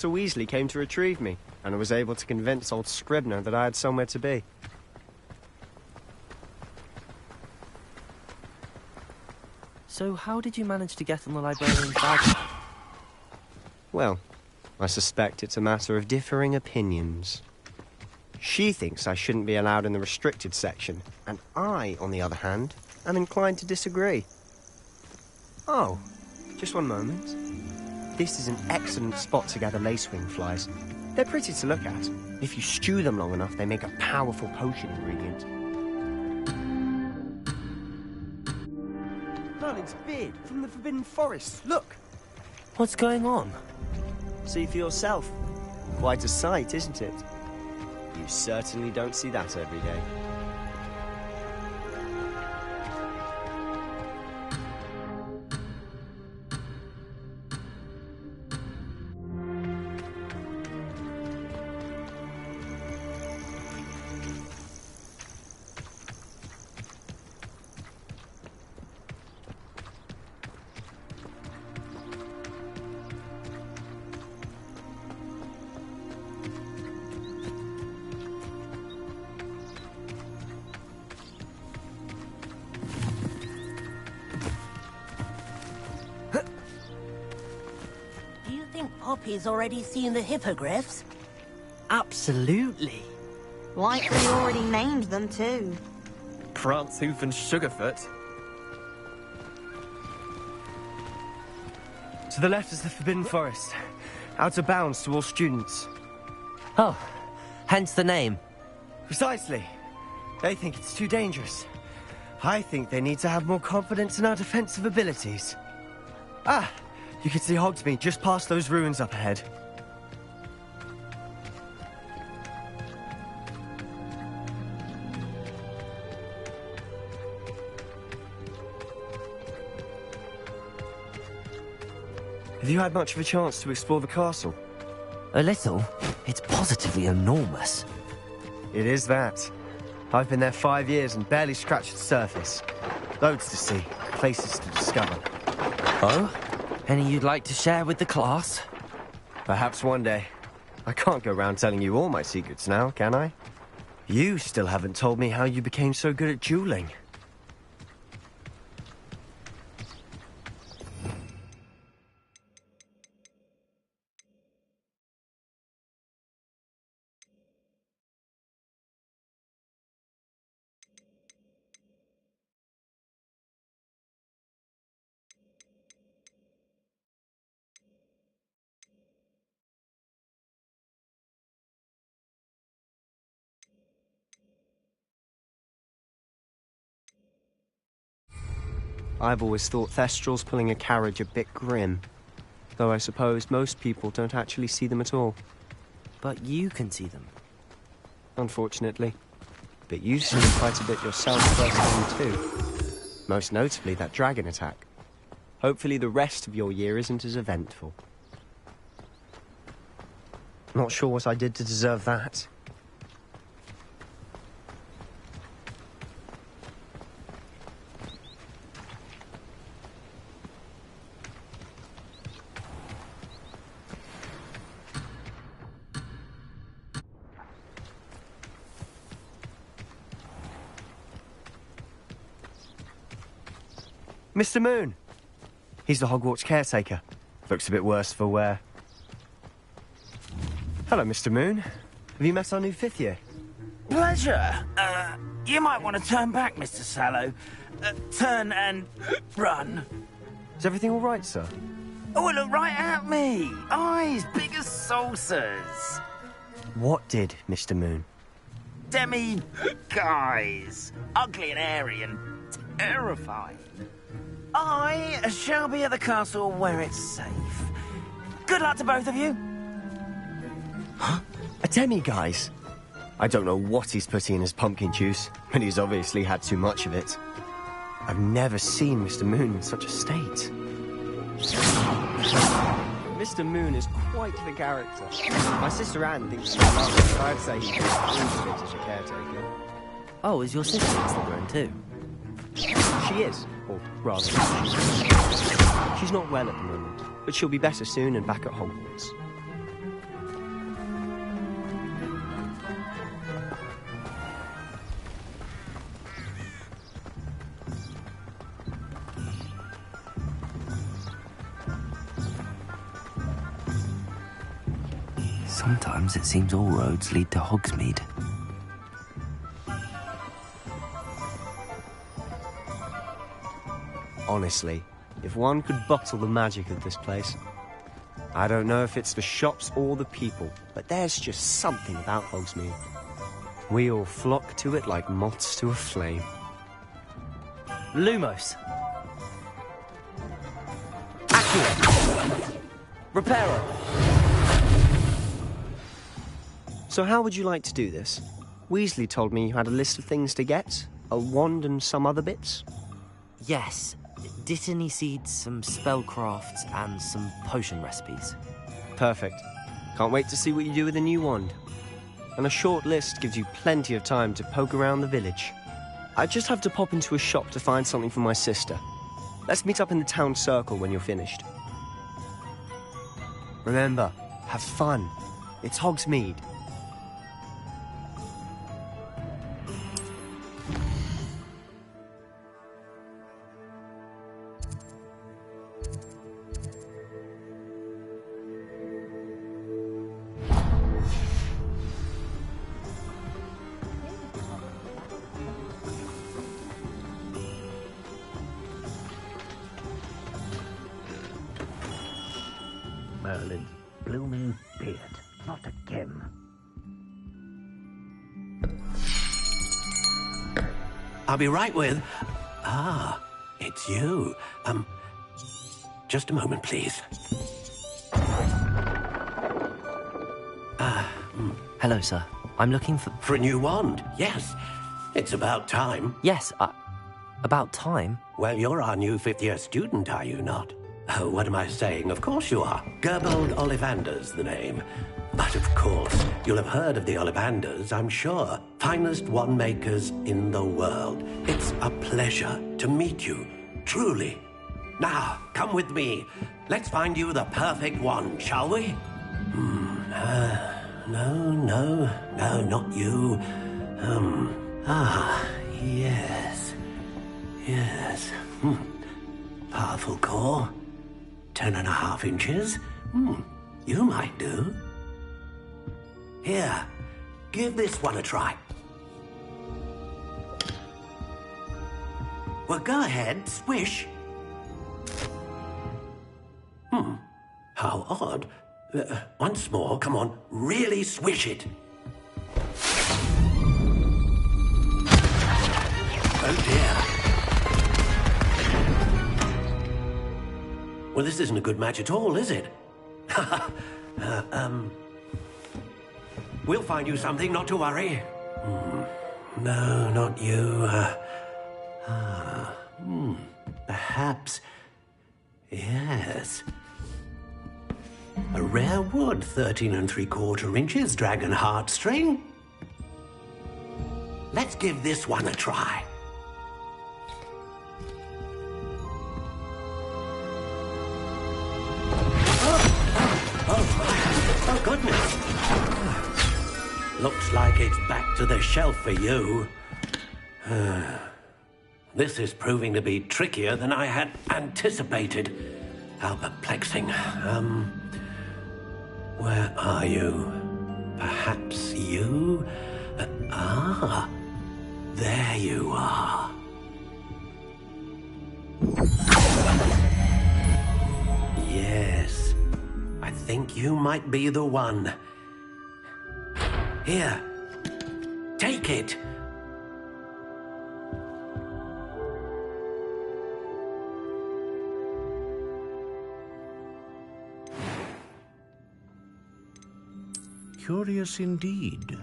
So Weasley came to retrieve me, and I was able to convince old Scribner that I had somewhere to be. So how did you manage to get on the librarian's badge? Well, I suspect it's a matter of differing opinions. She thinks I shouldn't be allowed in the restricted section, and I, on the other hand, am inclined to disagree. Oh, just one moment. This is an excellent spot to gather lacewing flies. They're pretty to look at. If you stew them long enough, they make a powerful potion ingredient. Merlin's beard from the Forbidden Forest. Look! What's going on? See for yourself. Quite a sight, isn't it? You certainly don't see that every day. Poppy's already seen the hippogriffs? Absolutely. Likely already named them too. Prantzhoof and Sugarfoot. To the left is the Forbidden Forest. Out of bounds to all students. Oh, hence the name. Precisely. They think it's too dangerous. I think they need to have more confidence in our defensive abilities. Ah! You can see Hogsmeade just past those ruins up ahead. Have you had much of a chance to explore the castle? A little. It's positively enormous. It is that. I've been there 5 years and barely scratched the surface. Loads to see, places to discover. Oh? Any you'd like to share with the class? Perhaps one day. I can't go around telling you all my secrets now, can I? You still haven't told me how you became so good at dueling. I've always thought Thestrals pulling a carriage a bit grim. Though I suppose most people don't actually see them at all. But you can see them. Unfortunately. But you've seen quite a bit yourself firsthand too. Most notably that dragon attack. Hopefully the rest of your year isn't as eventful. Not sure what I did to deserve that. Mr. Moon! He's the Hogwarts caretaker. Looks a bit worse for wear. Hello, Mr. Moon. Have you met our new 5th year? Pleasure. You might want to turn back, Mr. Sallow. Turn and run. Is everything all right, sir? Oh, look right at me. Eyes big as saucers. What did, Mr. Moon? Guys. Ugly and hairy and terrifying. I shall be at the castle where it's safe. Good luck to both of you. Huh? A demi-guise? I don't know what he's putting in his pumpkin juice, but he's obviously had too much of it. I've never seen Mr. Moon in such a state. Mr. Moon is quite the character. My sister Anne thinks he's lovely, but I'd say he's a bit as a caretaker. Oh, is your sister Slytherin too? She is, or rather, she's not well at the moment, but she'll be better soon and back at Hogwarts. Sometimes it seems all roads lead to Hogsmeade. Honestly, if one could bottle the magic of this place. I don't know if it's the shops or the people, but there's just something about Hogsmeade. We all flock to it like moths to a flame. Lumos. Accio. Reparo. So how would you like to do this? Weasley told me you had a list of things to get, a wand and some other bits. Yes. Dittany seeds, some spellcrafts, and some potion recipes. Perfect. Can't wait to see what you do with the new wand. And a short list gives you plenty of time to poke around the village. I just have to pop into a shop to find something for my sister. Let's meet up in the town circle when you're finished. Remember, have fun. It's Hogsmeade. Merlin's blooming beard. Not again. I'll be right with... Ah, it's you. Just a moment, please. Hello, sir. I'm looking for... For a new wand, yes. It's about time. Yes, about time. Well, you're our new fifth-year student, are you not? Oh, what am I saying? Of course you are. Gerbold Ollivander's the name. But of course, you'll have heard of the Ollivanders, I'm sure. Finest wand makers in the world. It's a pleasure to meet you, truly. Now, come with me. Let's find you the perfect wand, shall we? No, not you. Yes. Powerful core. 10.5 inches. You might do. Here, give this one a try. Well, go ahead, swish. How odd. Once more, come on, really swish it. Oh dear. Well, this isn't a good match at all, is it? We'll find you something, not to worry. No, not you. Perhaps... Yes. A rare wood, 13 3/4 inches, dragon heartstring. Let's give this one a try. Oh, goodness. Looks like it's back to the shelf for you. This is proving to be trickier than I had anticipated. How perplexing. Where are you? Perhaps you? There you are. Yes, I think you might be the one. Here, take it. Curious indeed.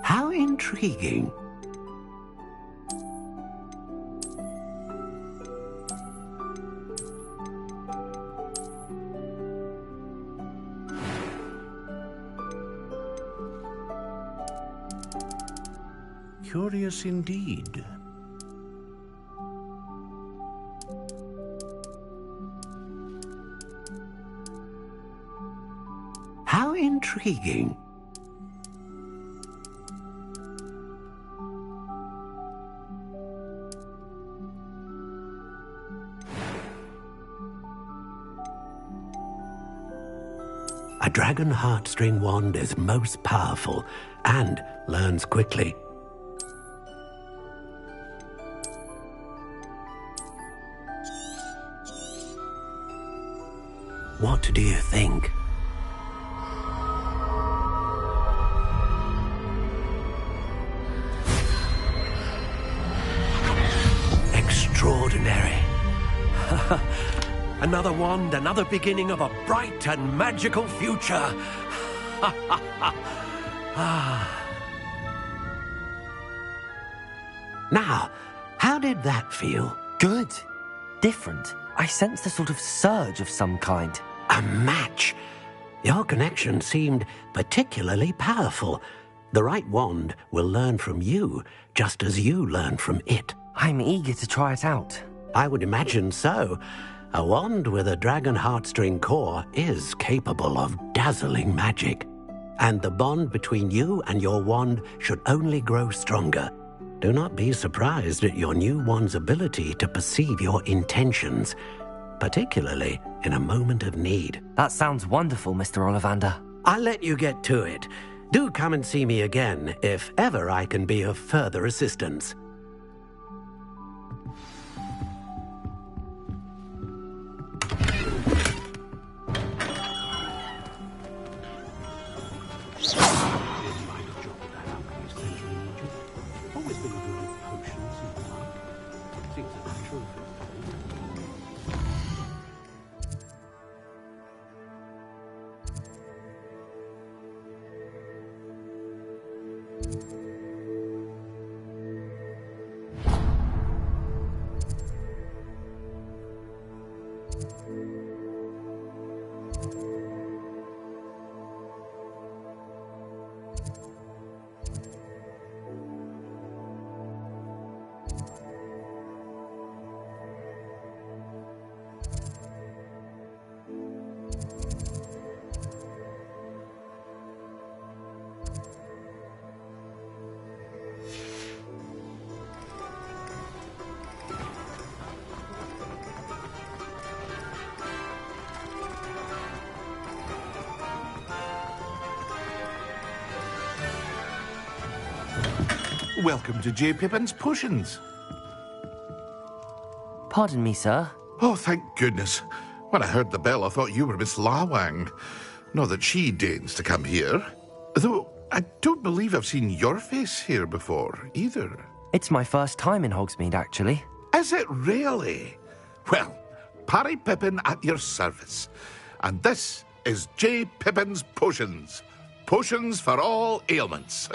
How intriguing. Curious indeed. How intriguing. A dragon heartstring wand is most powerful and learns quickly. What do you think? Extraordinary. Another wand, another beginning of a bright and magical future. Now, how did that feel? Good. Different. I sensed a sort of surge of some kind. A match. Your connection seemed particularly powerful. The right wand will learn from you, just as you learn from it. I'm eager to try it out. I would imagine so. A wand with a dragon heartstring core is capable of dazzling magic. And the bond between you and your wand should only grow stronger. Do not be surprised at your new wand's ability to perceive your intentions, particularly in a moment of need. That sounds wonderful, Mr. Ollivander. I'll let you get to it. Do come and see me again if ever I can be of further assistance. Welcome to J. Pippin's Potions. Pardon me, sir. Oh, thank goodness. When I heard the bell, I thought you were Miss Lawang. Not that she deigns to come here. Though, I don't believe I've seen your face here before, either. It's my first time in Hogsmeade, actually. Is it really? Well, Parry Pippin at your service. And this is J. Pippin's Potions. Potions for all ailments.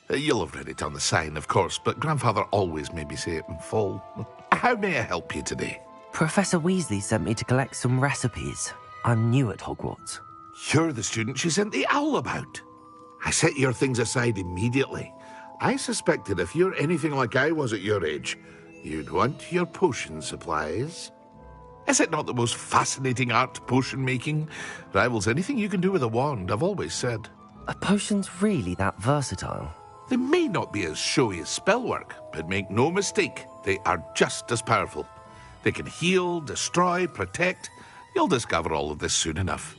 You'll have read it on the sign, of course, but Grandfather always made me say it in full. How may I help you today? Professor Weasley sent me to collect some recipes. I'm new at Hogwarts. You're the student she sent the owl about. I set your things aside immediately. I suspected if you're anything like I was at your age, you'd want your potion supplies. Is it not the most fascinating art, potion making? Rivals anything you can do with a wand, I've always said. Are potions really that versatile? They may not be as showy as spellwork, but make no mistake, they are just as powerful. They can heal, destroy, protect. You'll discover all of this soon enough.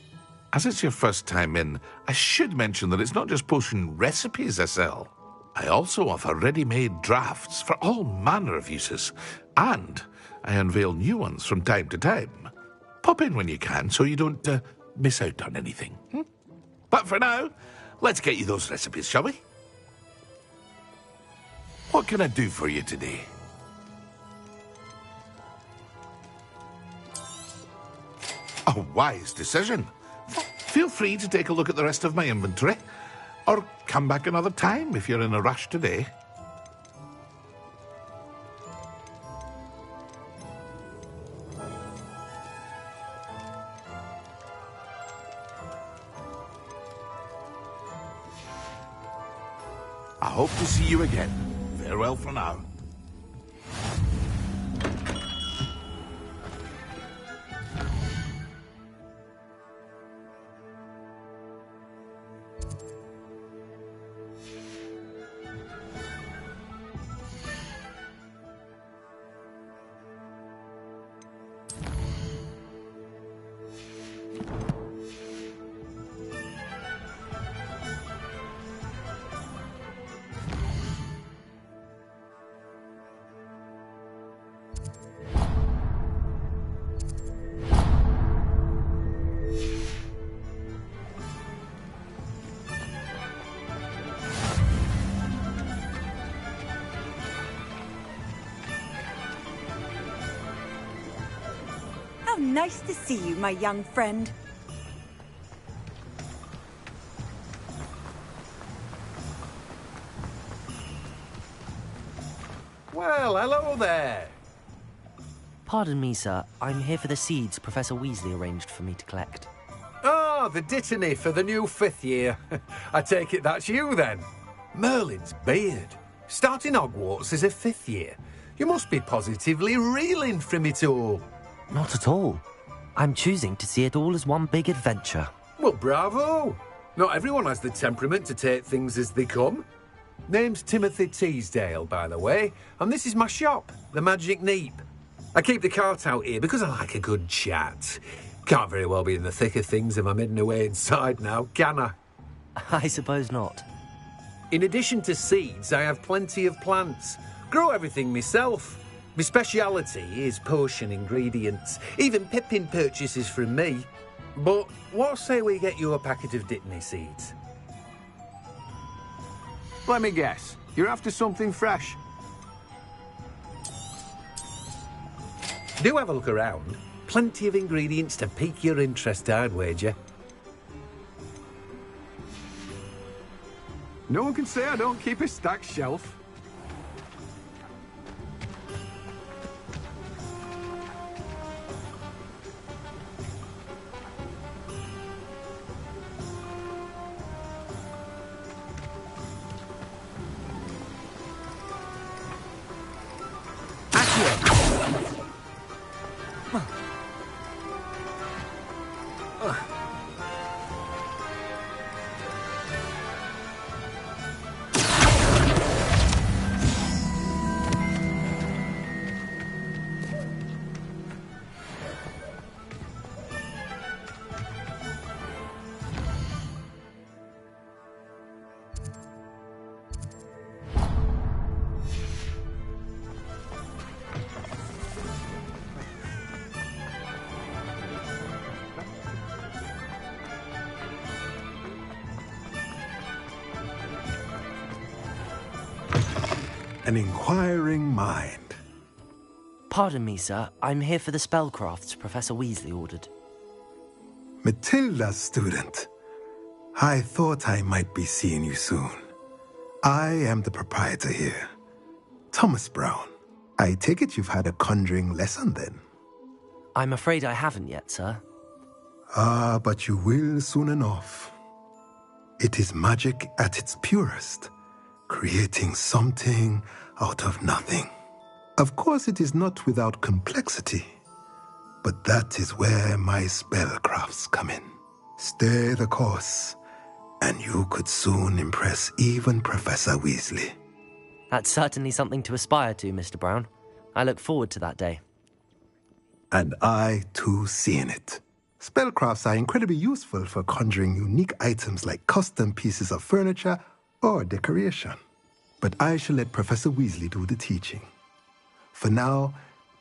As it's your first time in, I should mention that it's not just potion recipes I sell. I also offer ready-made drafts for all manner of uses, and I unveil new ones from time to time. Pop in when you can so you don't miss out on anything. But for now, let's get you those recipes, shall we? What can I do for you today? A wise decision. Feel free to take a look at the rest of my inventory, or come back another time if you're in a rush today. I hope to see you again. Farewell for now. How nice to see you, my young friend. Well, hello there. Pardon me, sir. I'm here for the seeds Professor Weasley arranged for me to collect. Ah, the dittany for the new 5th year. I take it that's you, then. Merlin's beard. Starting Hogwarts as a 5th year. You must be positively reeling from it all. Not at all. I'm choosing to see it all as one big adventure. Well, bravo. Not everyone has the temperament to take things as they come. Name's Timothy Teasdale, by the way, and this is my shop, the Magic Neep. I keep the cart out here because I like a good chat. Can't very well be in the thick of things if I'm hidden away inside now, can I? I suppose not. In addition to seeds, I have plenty of plants. Grow everything myself. My speciality is potion ingredients. Even Pippin purchases from me. But what say we get you a packet of dittany seeds? Let me guess. You're after something fresh. Do have a look around. Plenty of ingredients to pique your interest, I'd wager. No one can say I don't keep a stacked shelf. An inquiring mind. Pardon me, sir. I'm here for the spellcrafts Professor Weasley ordered. Matilda's student. I thought I might be seeing you soon. I am the proprietor here, Thomas Brown. I take it you've had a conjuring lesson then? I'm afraid I haven't yet, sir. Ah, but you will soon enough. It is magic at its purest, creating something out of nothing. Of course, it is not without complexity, but that is where my spellcrafts come in. Stay the course, and you could soon impress even Professor Weasley. That's certainly something to aspire to, Mr. Brown. I look forward to that day. And I, too, seeing it. Spellcrafts are incredibly useful for conjuring unique items like custom pieces of furniture or decoration. But I shall let Professor Weasley do the teaching. For now,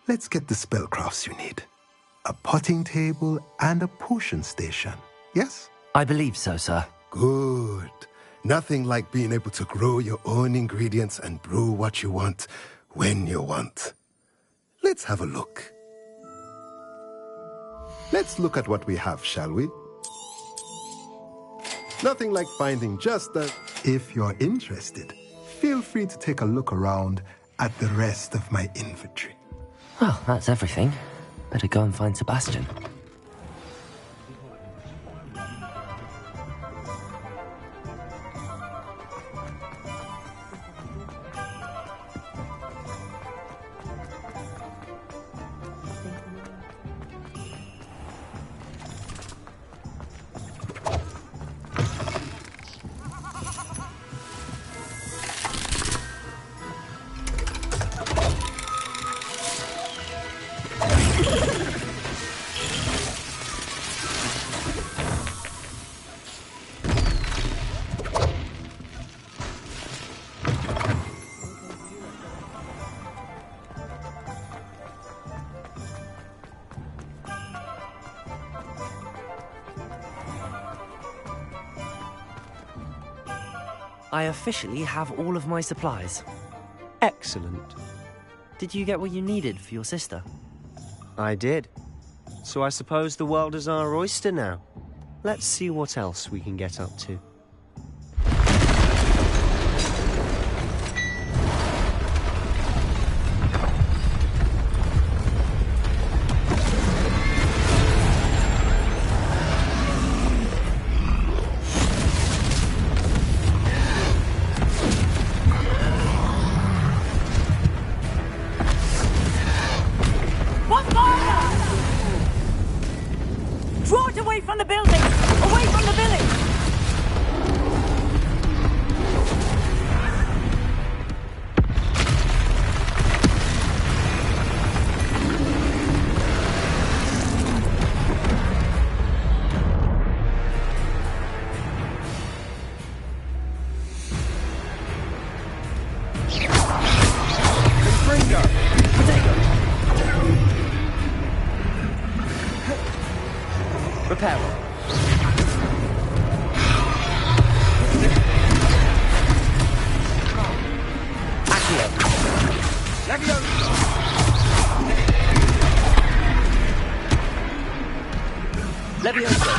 let's get the spellcrafts you need. A potting table and a potion station, yes? I believe so, sir. Good. Nothing like being able to grow your own ingredients and brew what you want when you want. Let's have a look. Let's look at what we have, shall we? Nothing like finding just the... If you're interested, feel free to take a look around at the rest of my inventory. Well, that's everything. Better go and find Sebastian. I officially have all of my supplies. Excellent. Did you get what you needed for your sister? I did. So I suppose the world is our oyster now. Let's see what else we can get up to. Draw it away from the building! Away from the village! Repair. Accio. Leviosa. Leviosa.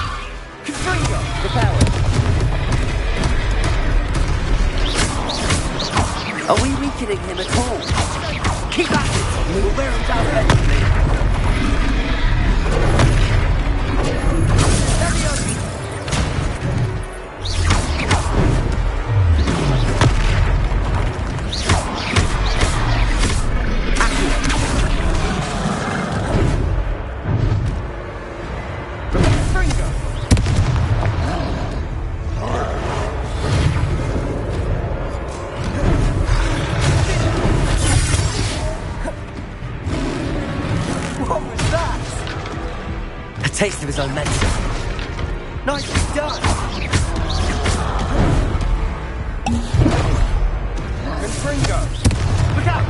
Confringo. Repair. Are we weakening him at all? Keep at it. We'll wear him down eventually. Taste of his own medicine. Nicely done! Confringo! Look out!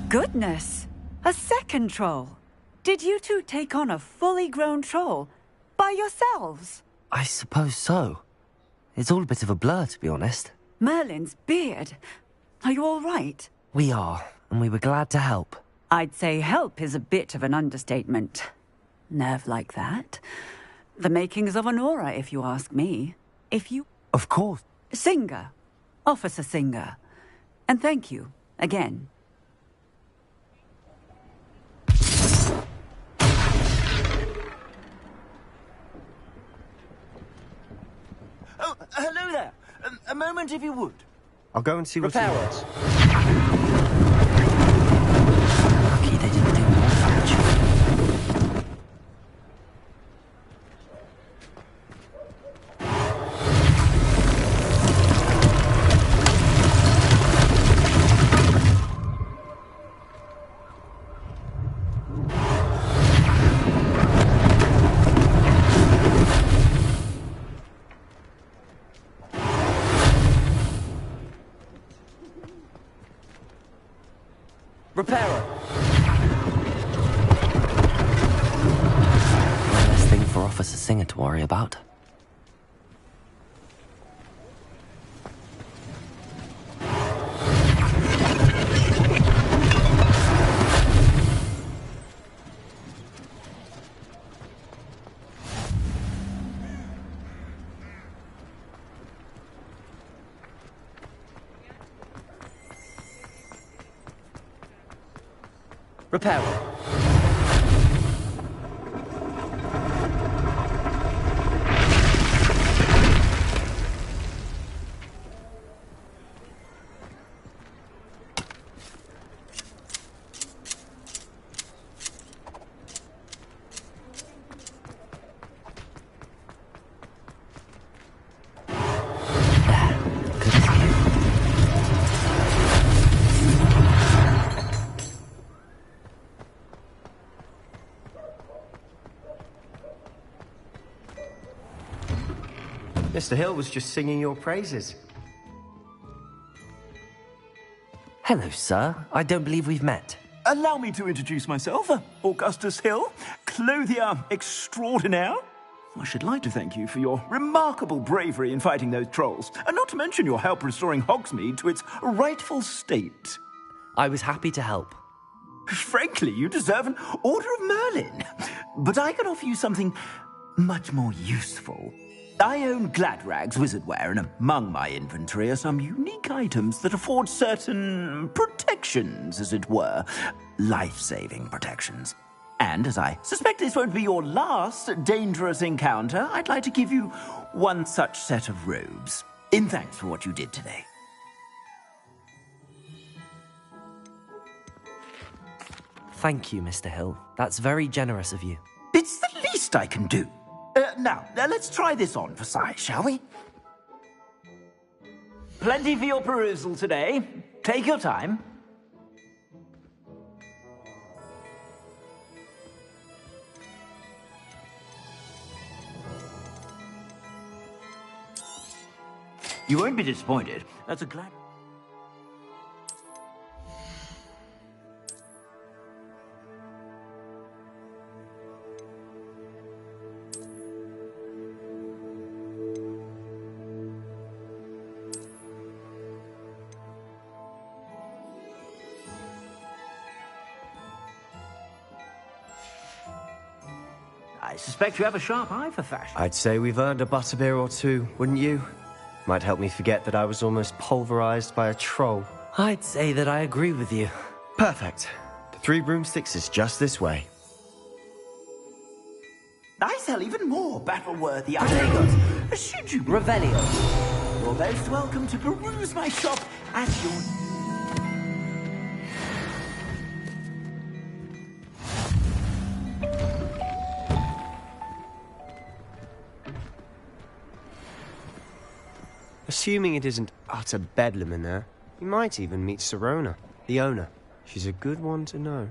Goodness! A second troll! Did you two take on a fully grown troll? By yourselves? I suppose so. It's all a bit of a blur, to be honest. Merlin's beard. Are you all right? We are, and we were glad to help. I'd say help is a bit of an understatement. Nerve like that. The makings of an aura, if you ask me. If you... Of course. Singer. Officer Singer. And thank you, again. Oh, hello there. A moment, if you would. I'll go and see what he wants. Lucky they didn't do more damage. Repairer. One less thing for Officer Singer to worry about. Repair. Mr. Hill was just singing your praises. Hello, sir. I don't believe we've met. Allow me to introduce myself, Augustus Hill, clothier extraordinaire. I should like to thank you for your remarkable bravery in fighting those trolls, and not to mention your help restoring Hogsmeade to its rightful state. I was happy to help. Frankly, you deserve an Order of Merlin. But I can offer you something much more useful. I own Gladrag's wizardware, and among my inventory are some unique items that afford certain protections, as it were. Life-saving protections. And as I suspect this won't be your last dangerous encounter, I'd like to give you one such set of robes, in thanks for what you did today. Thank you, Mr. Hill. That's very generous of you. It's the least I can do. Now, let's try this on for size, shall we? Plenty for your perusal today. Take your time. You won't be disappointed. That's a glad... I suspect you have a sharp eye for fashion. I'd say we've earned a butterbeer or two, wouldn't you? Might help me forget that I was almost pulverized by a troll. I'd say that I agree with you. Perfect. The Three Broomsticks is just this way. I sell even more battle-worthy items. Should you be... Revelio. You're most welcome to peruse my shop at your... Assuming it isn't utter bedlam in there, you might even meet Sirona, the owner. She's a good one to know.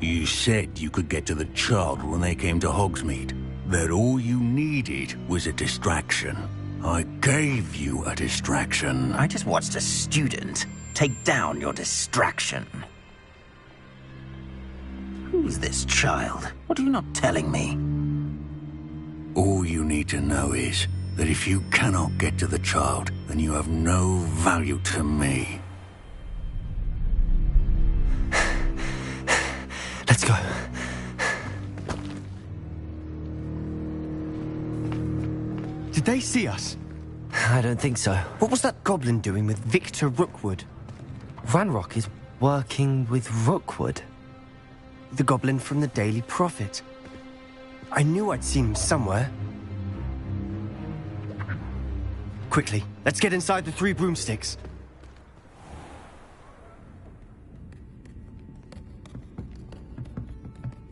You said you could get to the child when they came to Hogsmeade. That all you needed was a distraction. I gave you a distraction. I just watched a student take down your distraction. Who's this child? What are you not telling me? All you need to know is that if you cannot get to the child, then you have no value to me. Let's go. Did they see us? I don't think so. What was that goblin doing with Victor Rookwood? Ranrock is working with Rookwood. The goblin from the Daily Prophet. I knew I'd seen him somewhere. Quickly, let's get inside the Three Broomsticks.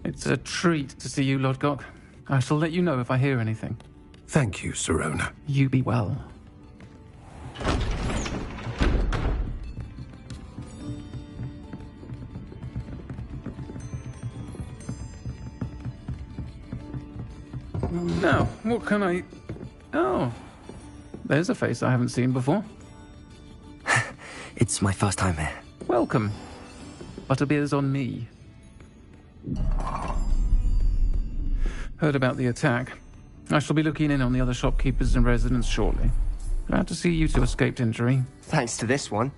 It's a treat to see you, Lodgok. I shall let you know if I hear anything. Thank you, Sirona. You be well. Now, what can I... Oh, there's a face I haven't seen before. It's my first time here. Welcome. Butterbeer's on me. Heard about the attack. I shall be looking in on the other shopkeepers and residents shortly. Glad to see you two escaped injury. Thanks to this one.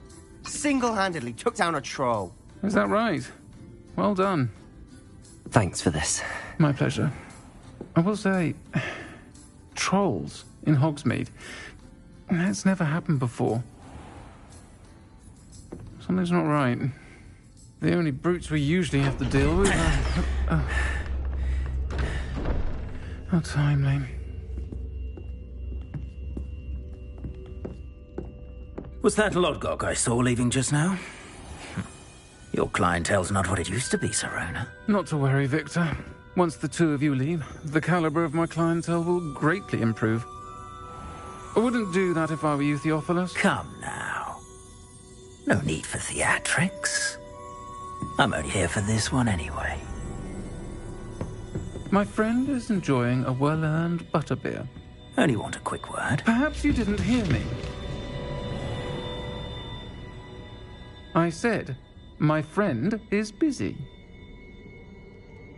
Single-handedly took down a troll. Is that right? Well done. Thanks for this. My pleasure. I will say, trolls in Hogsmeade. That's never happened before. Something's not right. The only brutes we usually have to deal with are... How timely. Was that Lodgok I saw leaving just now? Your clientele's not what it used to be, Serona. Not to worry, Victor. Once the two of you leave, the caliber of my clientele will greatly improve. I wouldn't do that if I were you, Theophilus. Come now. No need for theatrics. I'm only here for this one anyway. My friend is enjoying a well-earned butterbeer. Only want a quick word. Perhaps you didn't hear me. I said, my friend is busy.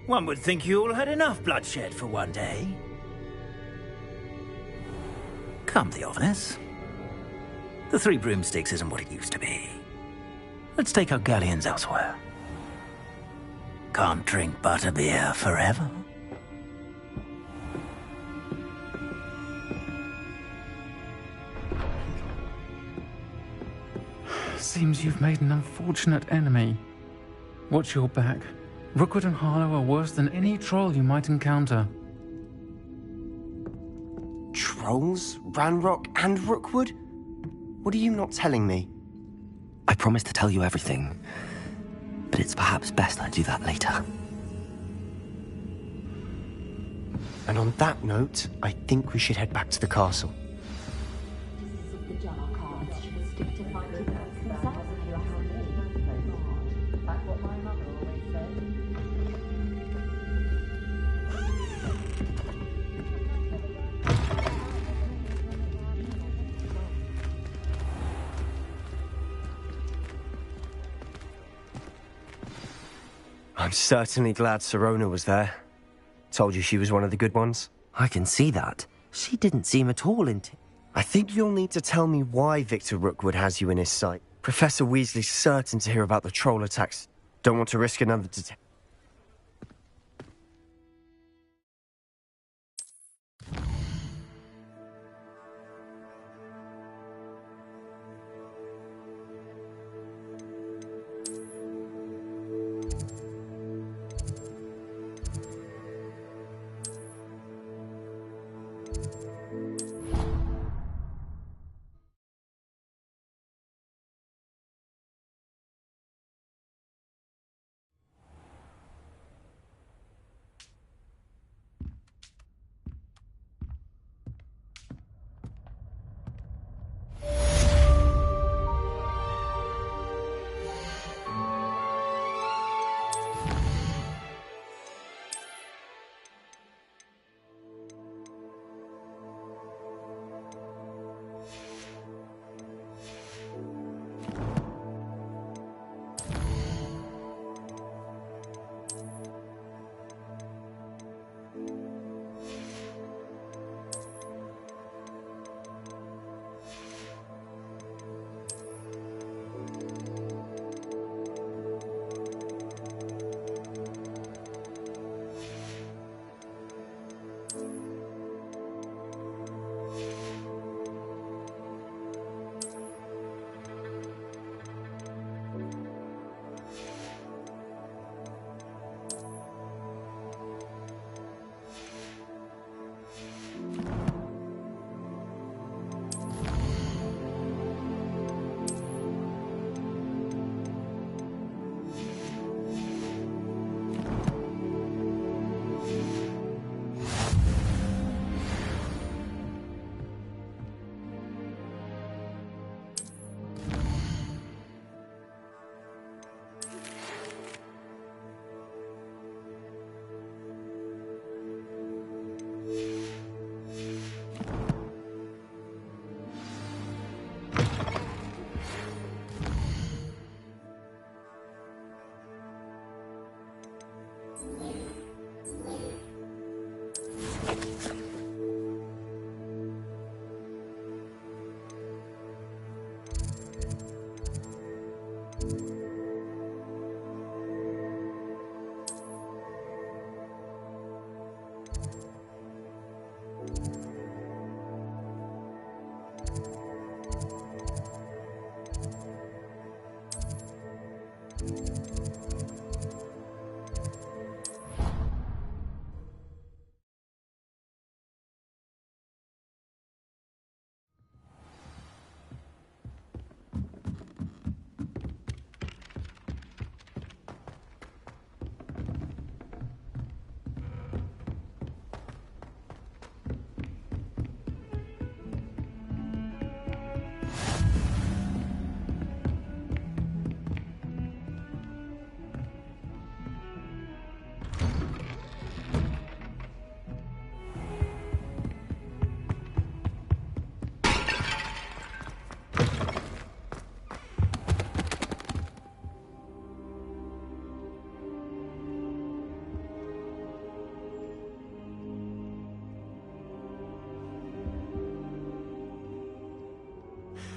One would think you all had enough bloodshed for one day. Come, Theophilus. The Three Broomsticks isn't what it used to be. Let's take our galleons elsewhere. Can't drink butterbeer forever. Seems you've made an unfortunate enemy. Watch your back. Rookwood and Harlow are worse than any troll you might encounter. Trolls? Ranrock and Rookwood? What are you not telling me? I promised to tell you everything, but it's perhaps best I do that later. And on that note, I think we should head back to the castle. I'm certainly glad Serona was there. Told you she was one of the good ones. I can see that. She didn't seem at all into... I think you'll need to tell me why Victor Rookwood has you in his sight. Professor Weasley's certain to hear about the troll attacks. Don't want to risk another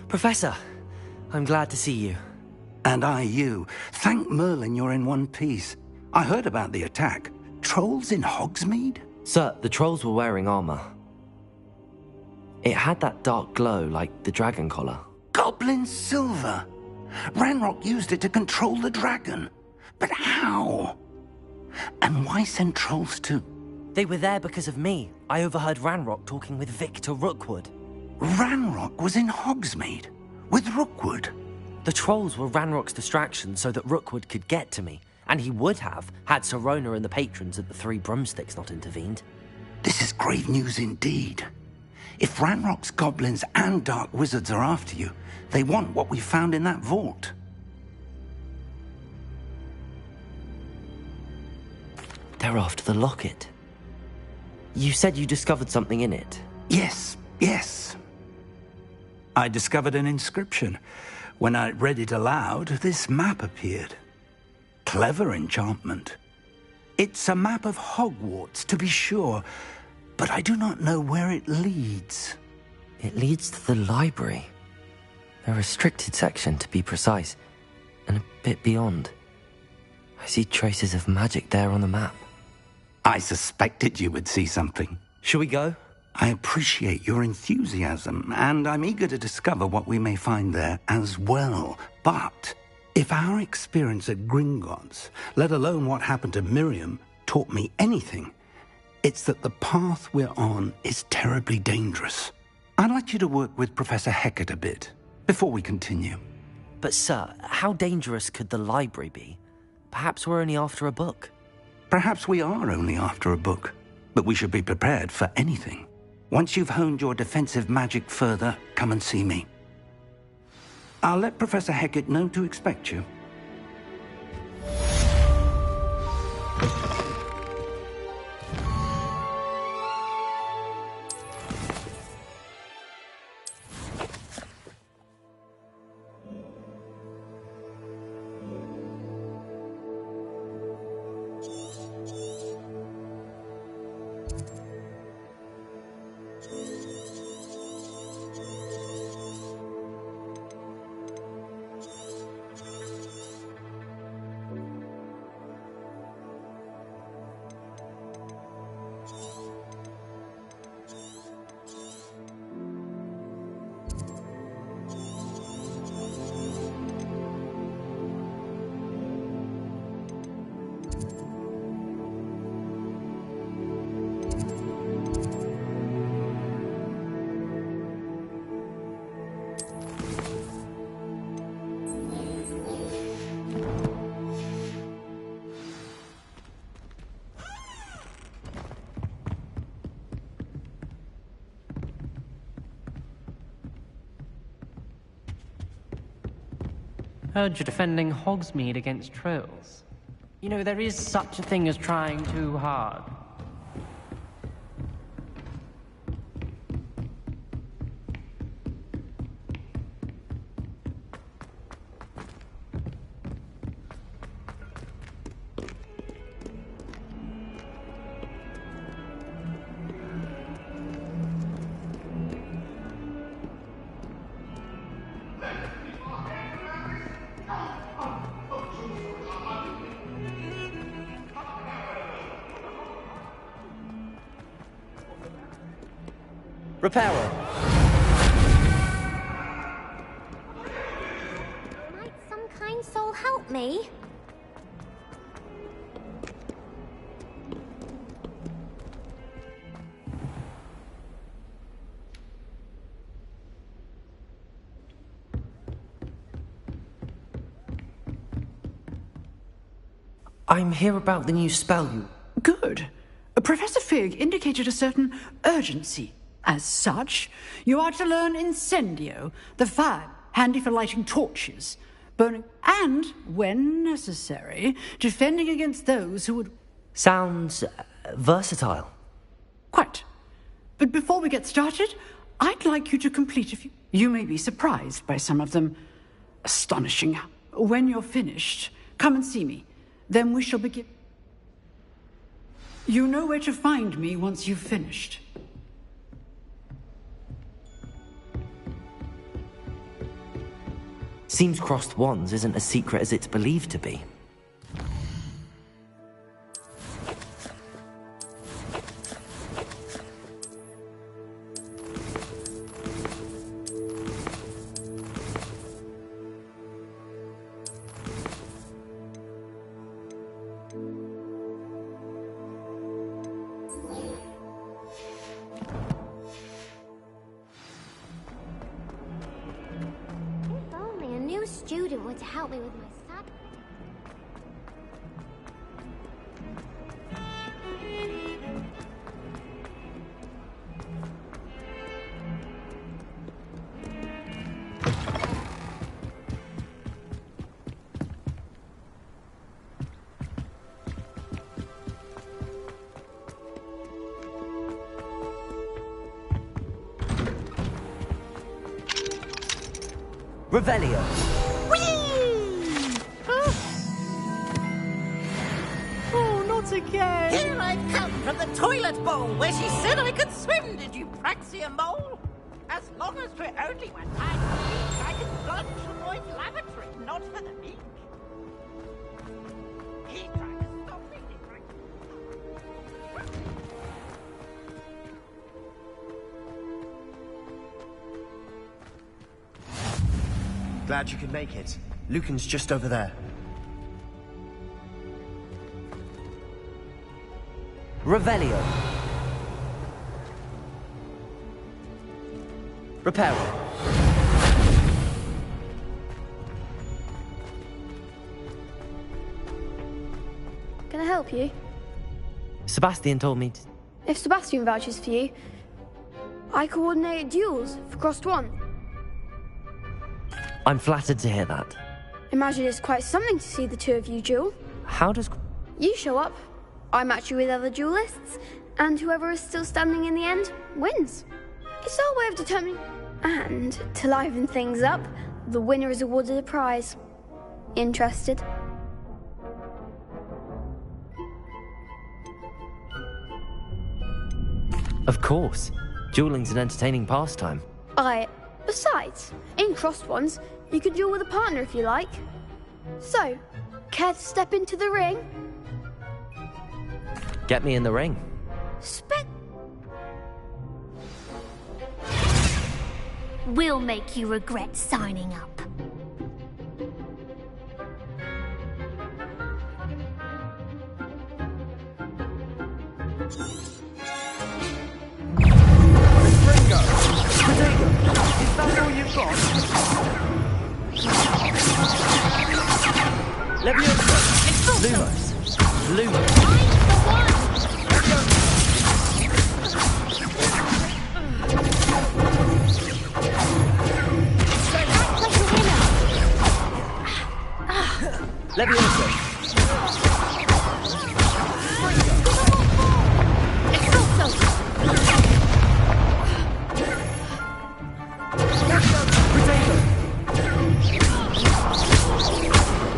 Professor, I'm glad to see you. And I you. Thank Merlin you're in one piece. I heard about the attack. Trolls in Hogsmeade? Sir, the trolls were wearing armor. It had that dark glow like the dragon collar. Goblin silver! Ranrock used it to control the dragon. But how? And why send trolls to... They were there because of me. I overheard Ranrock talking with Victor Rookwood. Ranrock was in Hogsmeade? With Rookwood? The trolls were Ranrock's distraction so that Rookwood could get to me. And he would have, had Sirona and the patrons at the Three Broomsticks not intervened. This is grave news indeed. If Ranrock's goblins and dark wizards are after you, they want what we found in that vault. They're after the locket. You said you discovered something in it. Yes. I discovered an inscription. When I read it aloud, this map appeared. Clever enchantment. It's a map of Hogwarts, to be sure, but I do not know where it leads. It leads to the library. A restricted section, to be precise, and a bit beyond. I see traces of magic there on the map. I suspected you would see something. Shall we go? I appreciate your enthusiasm, and I'm eager to discover what we may find there as well. But if our experience at Gringotts, let alone what happened to Miriam, taught me anything, it's that the path we're on is terribly dangerous. I'd like you to work with Professor Hecat a bit, before we continue. But sir, how dangerous could the library be? Perhaps we're only after a book. Perhaps we are only after a book, but we should be prepared for anything. Once you've honed your defensive magic further, come and see me. I'll let Professor Hecat know to expect you. Heard you're defending Hogsmeade against trolls. You know, there is such a thing as trying too hard. Repairer! Might some kind soul help me? I'm here about the new spell you... Good. Professor Fig indicated a certain urgency. As such, you are to learn Incendio, the fire handy for lighting torches, burning, and, when necessary, defending against those who would... Sounds versatile. Quite. But before we get started, I'd like you to complete a few... You may be surprised by some of them. Astonishing. When you're finished, come and see me. Then we shall begin. You know where to find me once you've finished. Seems crossed wands isn't as secret as it's believed to be. Student would help me with my sub. Revelio. Again. Here I've come from the toilet bowl where she said I could swim, did you praxia mole? As long as we're only one time a week, I can plunge the boy's lavatory, not for the meek. He tried to stop me. Glad you could make it. Lucan's just over there. Revelio. Reparo. Can I help you? Sebastian told me to... If Sebastian vouches for you, I coordinate duels for Crossed One. I'm flattered to hear that. Imagine it's quite something to see the two of you duel. How does... You show up, I match you with other duelists, and whoever is still standing in the end wins. It's our way of determining... And, to liven things up, the winner is awarded a prize. Interested? Of course. Dueling's an entertaining pastime. Besides, in Crossed Ones, you can duel with a partner if you like. So, care to step into the ring? Get me in the ring. We'll make you regret signing up. Ringo! Potato! Is that all you've got? Leviosa! Lumos! Lumos! Leviosa!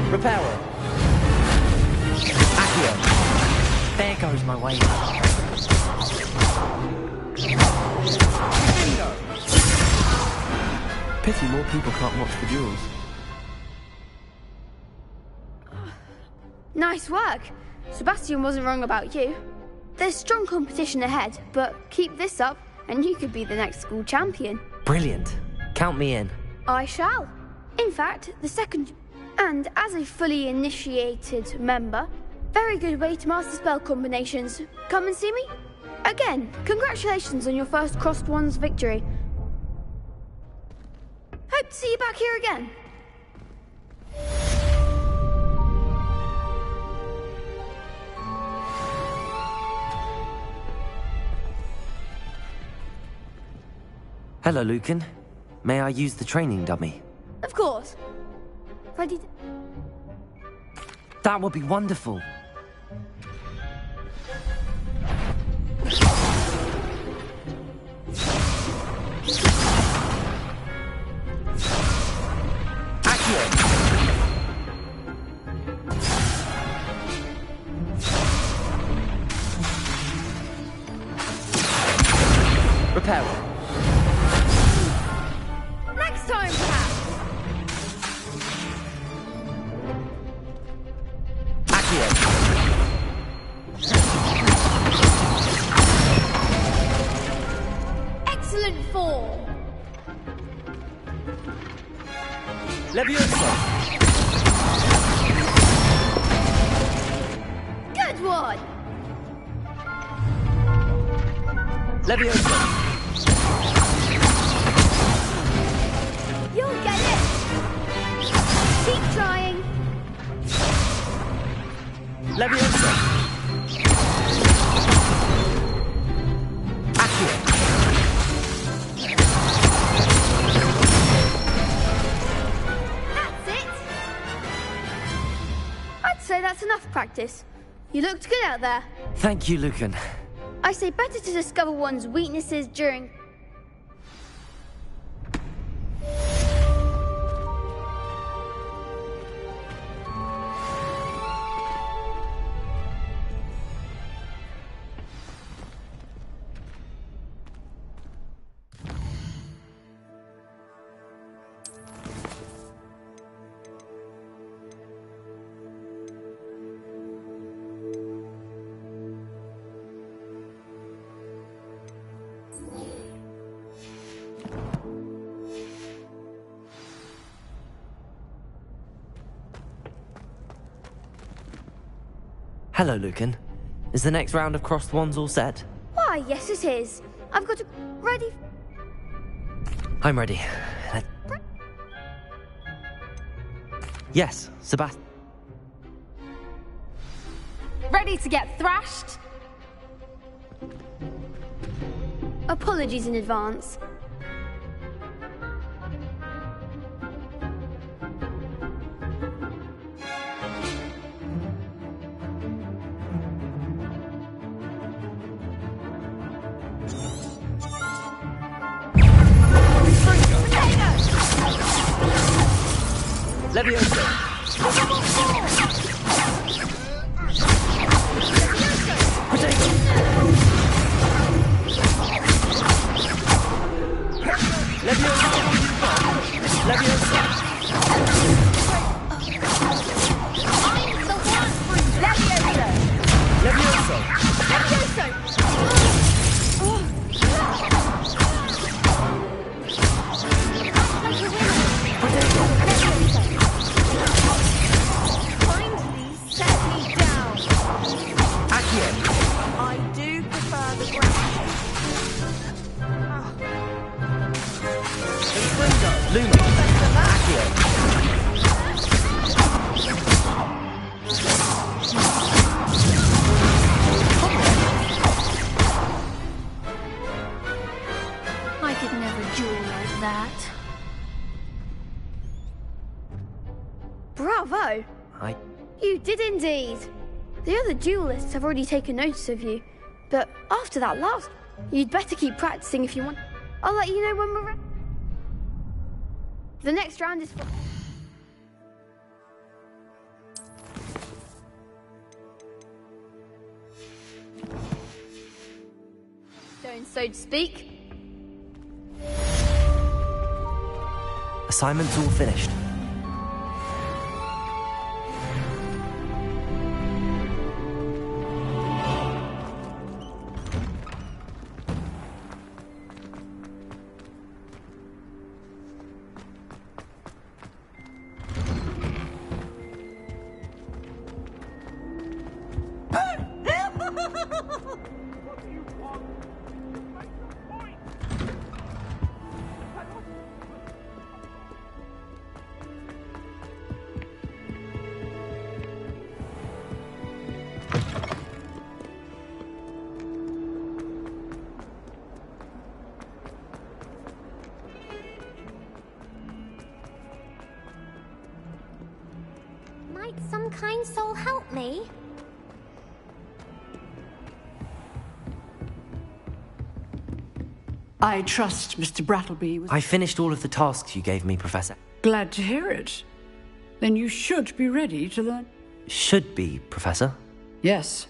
Reparo. Accio. There goes my way. Pity more people can't watch the duels. Nice work. Sebastian wasn't wrong about you. There's strong competition ahead, but keep this up and you could be the next school champion. Brilliant. Count me in. I shall. In fact, the second... And as a fully initiated member, very good way to master spell combinations. Come and see me? Again, congratulations on your first Crossed Ones victory. Hope to see you back here again. Hello, Lucan. May I use the training dummy? Of course. Ready to... That would be wonderful. Accio! Reparo. Next time, perhaps. Leviosa! Good one! Leviosa! You'll get it! Keep trying! Leviosa! Accio! That's it! I'd say that's enough practice. You looked good out there. Thank you, Lucan. I say better to discover one's weaknesses during... Hello, Lucan. Is the next round of crossed wands all set? Why, yes it is. I've got it ready. I'm ready. Yes, Sebastian. Ready to get thrashed? Apologies in advance. Leviosa! Potato! Leviosa! Leviosa! I'm the one! Leviosa! Leviosa! Kindly set me down. Accio! I do prefer the ground. Luma! Accio! I could never duel like that. Bravo! You did indeed. The other duelists have already taken notice of you. But after that last, you'd better keep practicing if you want. I'll let you know when we're ready. The next round is for... Stone, so to speak. Assignment's all finished. Might some kind soul help me? I trust Mr. Brattleby was... I finished all of the tasks you gave me, Professor. Glad to hear it. Then you should be ready to learn... Should be, Professor. Yes.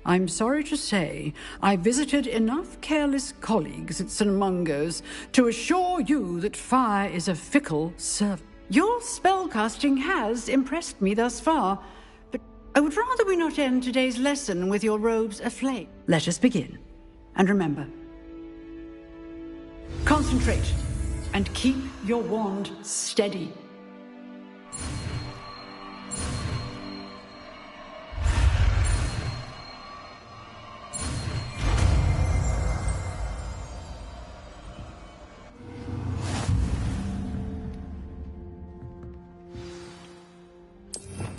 I'm sorry to say I visited enough careless colleagues at St. Mungo's to assure you that fire is a fickle servant. Your spellcasting has impressed me thus far, but I would rather we not end today's lesson with your robes aflame. Let us begin. And remember, concentrate and keep your wand steady.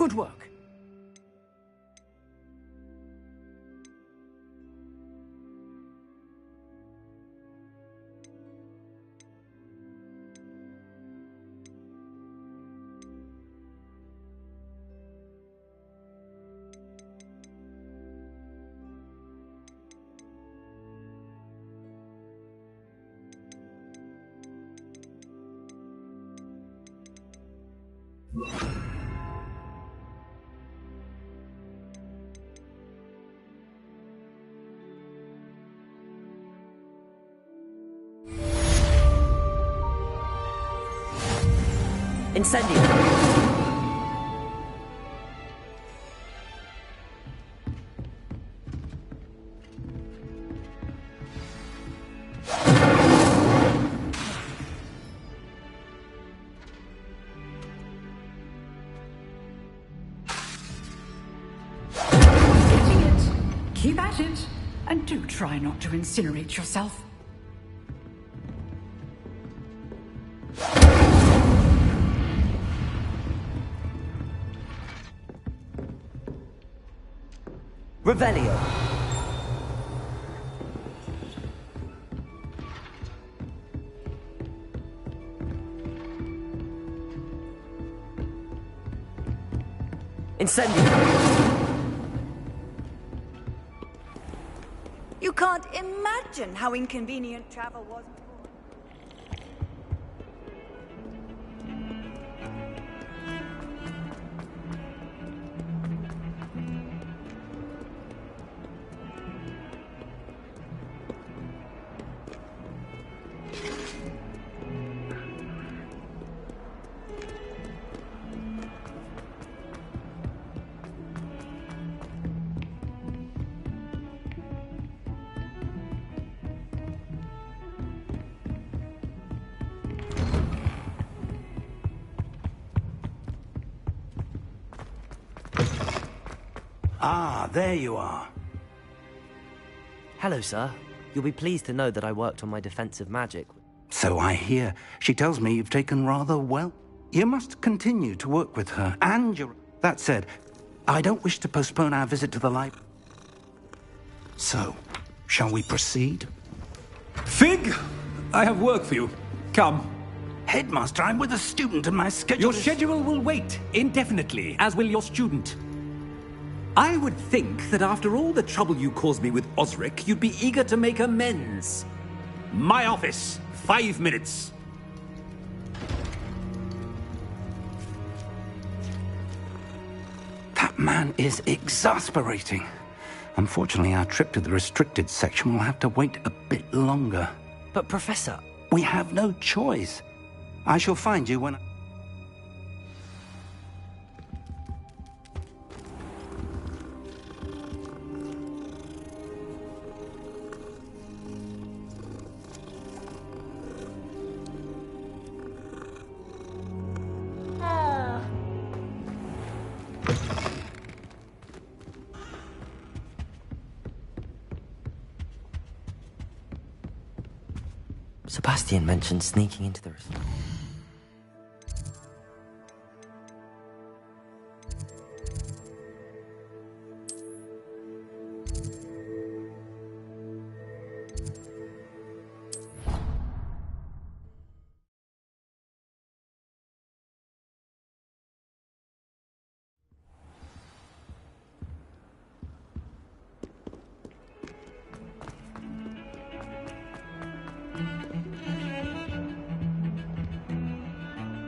Good work. Incendio! Getting it. Keep at it. And do try not to incinerate yourself. Revelio. Incendio. You can't imagine how inconvenient travel was before. Ah, there you are. Hello, sir. You'll be pleased to know that I worked on my defensive magic. So I hear. She tells me you've taken rather well. You must continue to work with her and your... That said, I don't wish to postpone our visit to the library. So, shall we proceed? Fig! I have work for you. Come. Headmaster, I'm with a student and my schedule Your schedule will wait indefinitely, as will your student. I would think that after all the trouble you caused me with Osric, you'd be eager to make amends. My office, 5 minutes. That man is exasperating. Unfortunately, our trip to the restricted section will have to wait a bit longer. But, Professor... We have no choice. I shall find you when... Sebastian mentioned sneaking into the...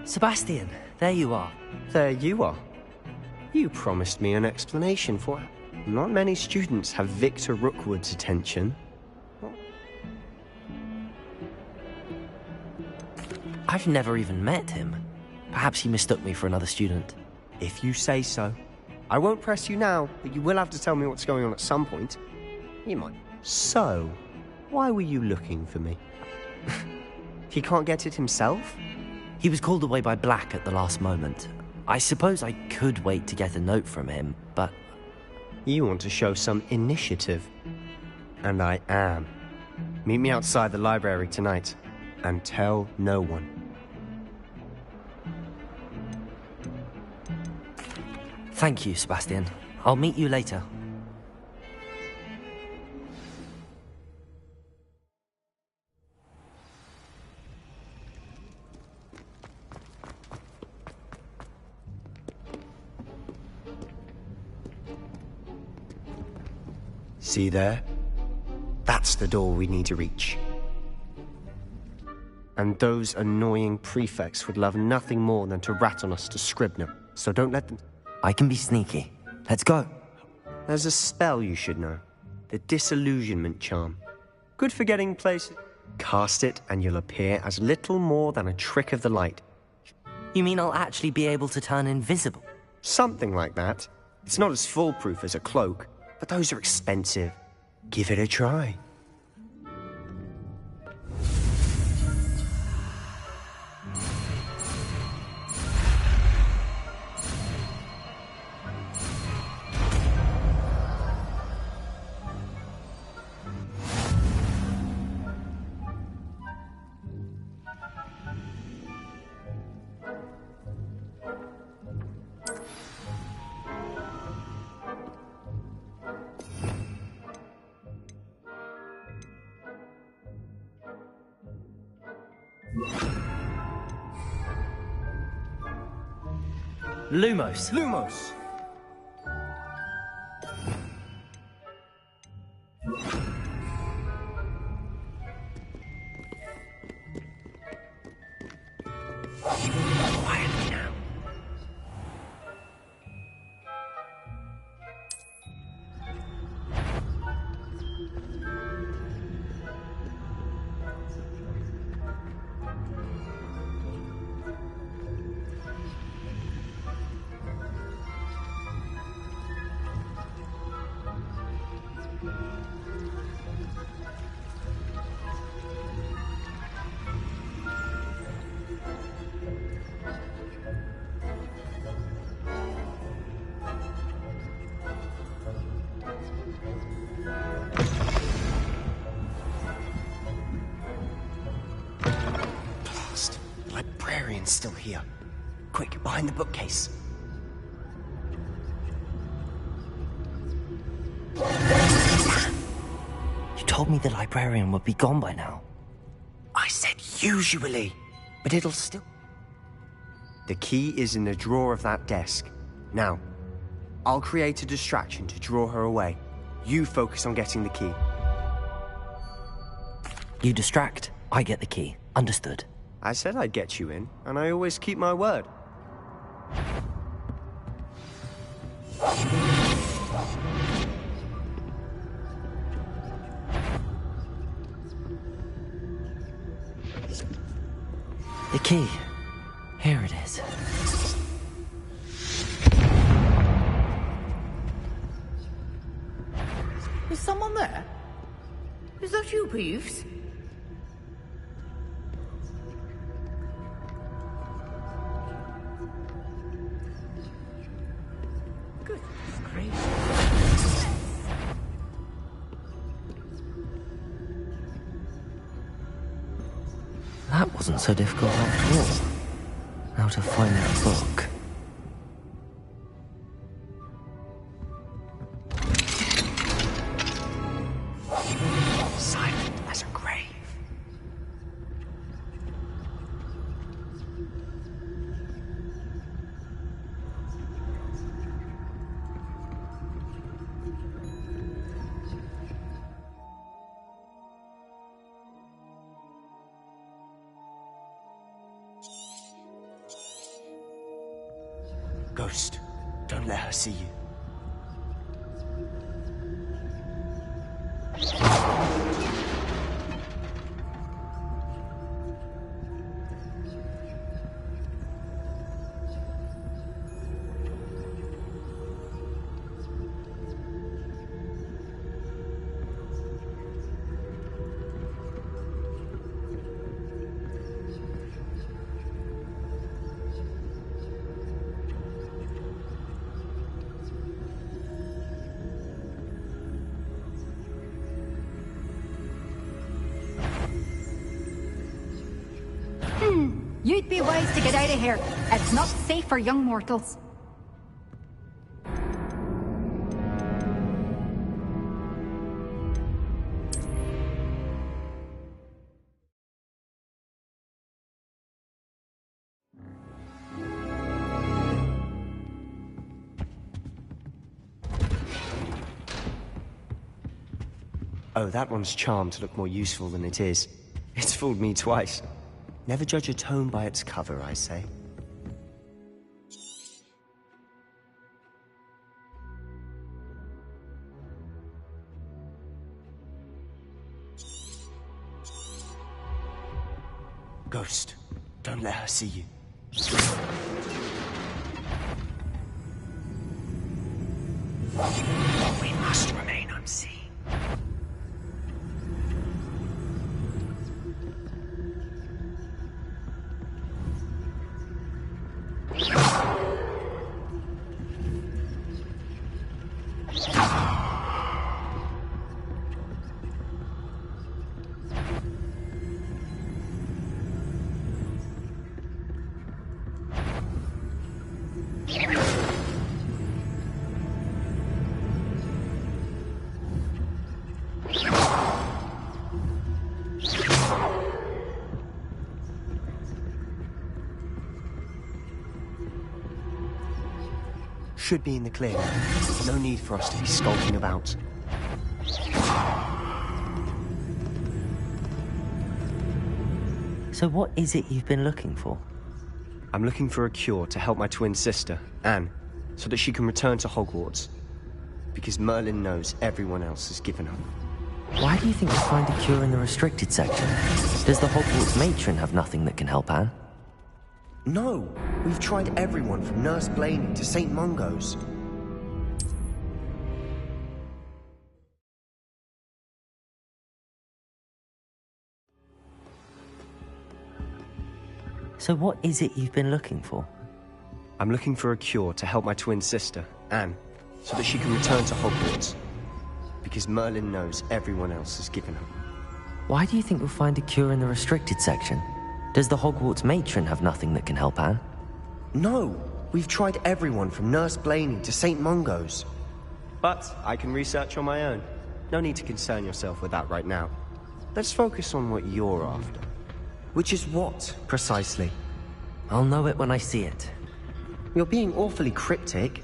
Sebastian, there you are. There you are. You promised me an explanation for it. Not many students have Victor Rookwood's attention. I've never even met him. Perhaps he mistook me for another student. If you say so. I won't press you now, but you will have to tell me what's going on at some point. You might. So, why were you looking for me? He can't get it himself? He was called away by Black at the last moment. I suppose I could wait to get a note from him, but... You want to show some initiative. And I am. Meet me outside the library tonight, and tell no one. Thank you, Sebastian. I'll meet you later. See there? That's the door we need to reach. And those annoying prefects would love nothing more than to rat on us to Scribner, so don't let them... I can be sneaky. Let's go. There's a spell you should know. The Disillusionment Charm. Good for getting places. Cast it and you'll appear as little more than a trick of the light. You mean I'll actually be able to turn invisible? Something like that. It's not as foolproof as a cloak, but those are expensive. Give it a try. Lumos. Lumos! Quietly now. Still here. Quick, behind the bookcase. You told me the librarian would be gone by now. I said usually, but it'll still... The key is in the drawer of that desk. Now, I'll create a distraction to draw her away. You focus on getting the key. You distract, I get the key. Understood. I said I'd get you in, and I always keep my word. The key. Here it is. Is someone there? Is that you, Peeves? That wasn't so difficult after all. Now to find that book. Silent as a grave. Ghost, don't let her see you. You'd be wise to get out of here. It's not safe for young mortals. Oh, that one's charmed to look more useful than it is. It's fooled me twice. Never judge a tome by its cover, I say. Ghost, don't let her see you. We must remain unseen. Should be in the clear. No need for us to be skulking about. So what is it you've been looking for? I'm looking for a cure to help my twin sister, Anne, so that she can return to Hogwarts. Because Merlin knows everyone else has given up. Why do you think you'll find a cure in the restricted section? Does the Hogwarts matron have nothing that can help Anne? No! We've tried everyone from Nurse Blaney to St. Mungo's. So what is it you've been looking for? I'm looking for a cure to help my twin sister, Anne, so that she can return to Hogwarts. Because Merlin knows everyone else has given up. Why do you think you'll find a cure in the restricted section? Does the Hogwarts matron have nothing that can help Anne? No! We've tried everyone from Nurse Blaney to St. Mungo's. But I can research on my own. No need to concern yourself with that right now. Let's focus on what you're after. Which is what, precisely? I'll know it when I see it. You're being awfully cryptic.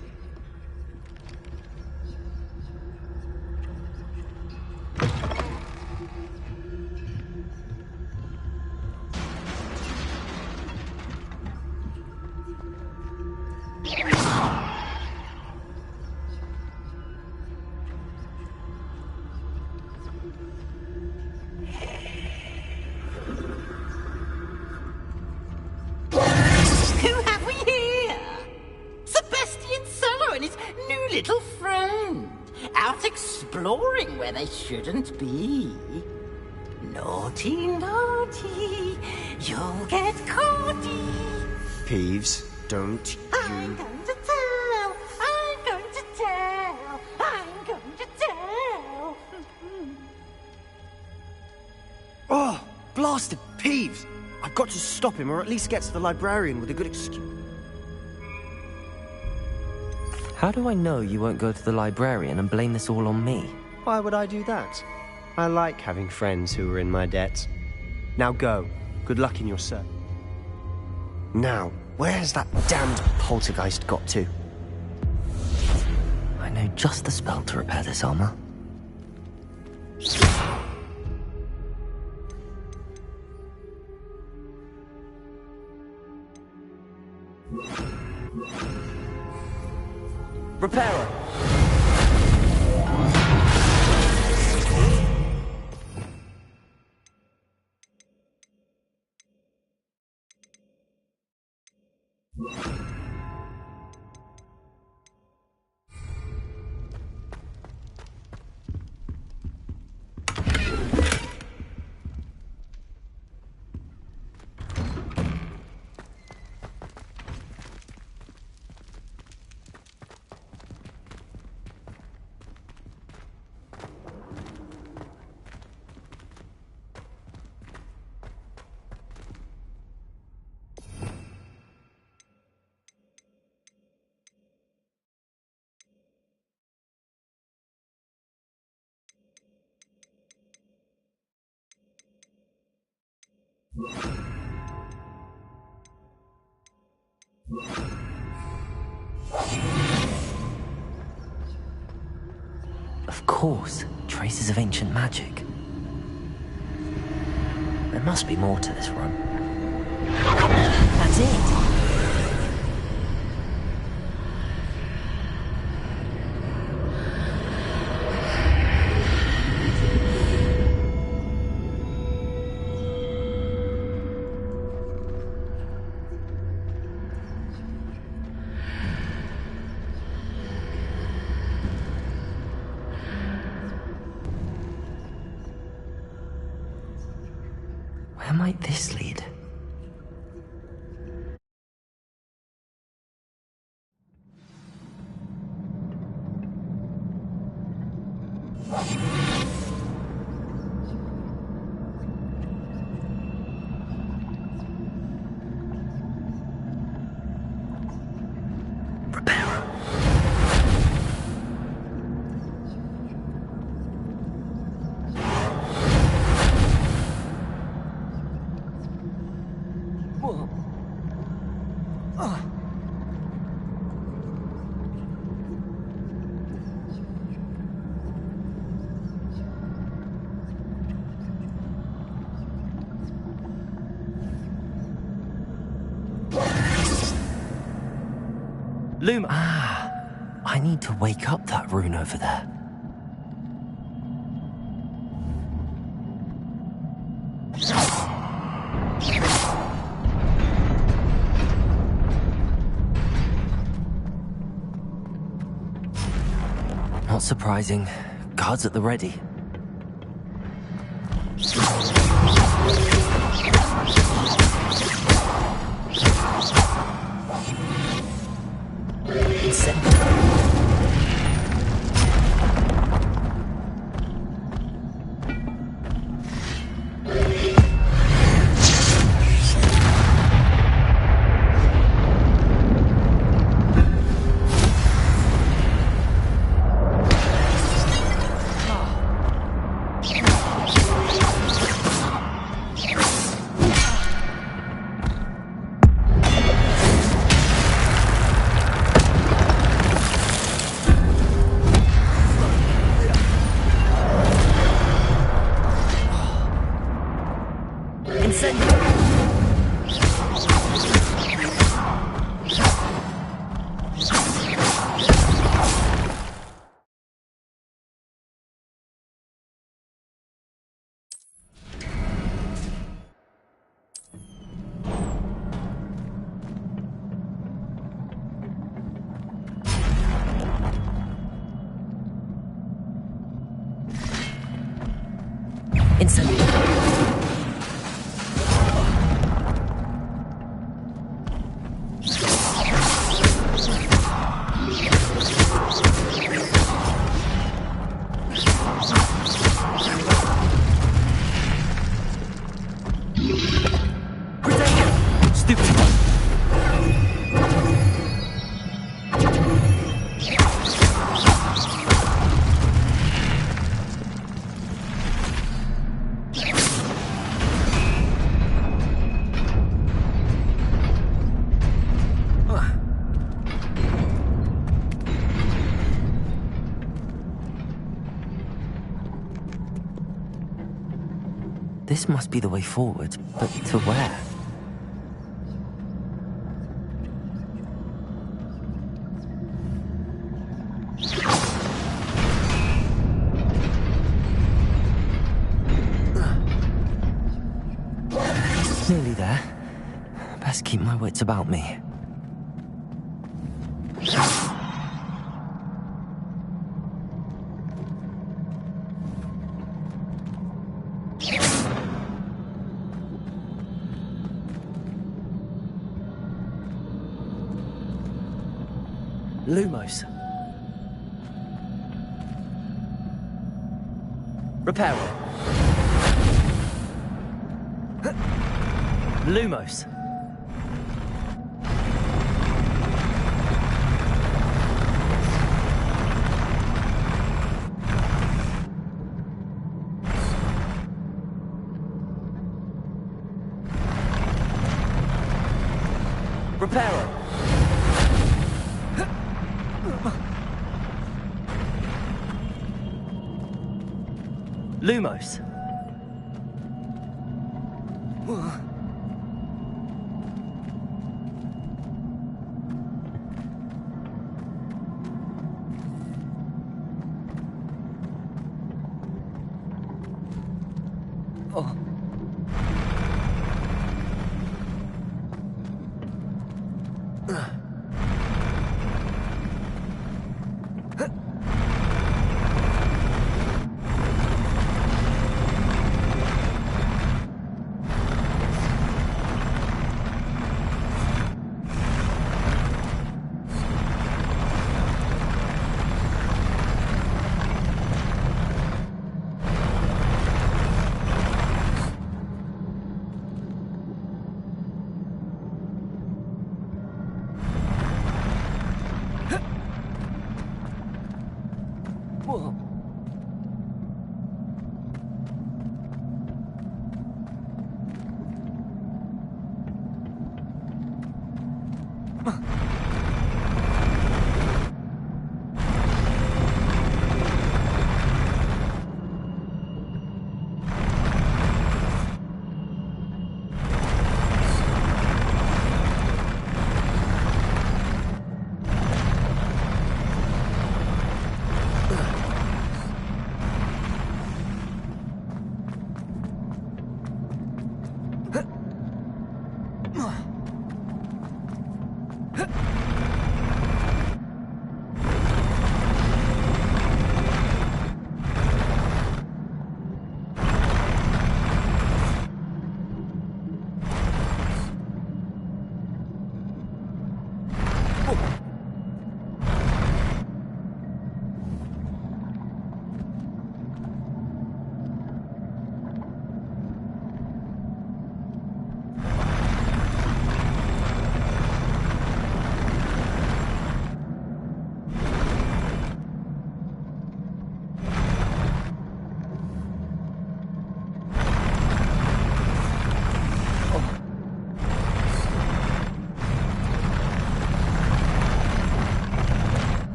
They shouldn't be. Naughty, naughty, you'll get caughty. Peeves, don't you... I'm going to tell, I'm going to tell, I'm going to tell. Oh, blasted Peeves! I've got to stop him, or at least get to the librarian with a good excuse. How do I know you won't go to the librarian and blame this all on me? Why would I do that? I like having friends who are in my debt. Now go. Good luck in your search. Now, where's that damned poltergeist got to? I know just the spell to repair this armor. Repairer! Of course, traces of ancient magic. There must be more to this run. That's it. Where might this lead? Luma! Ah, I need to wake up that rune over there. Not surprising. Guards at the ready. This must be the way forward, but to where? Nearly there. Best keep my wits about me. Lumos. Reparo. Lumos. Reparo. Lumos. Oh.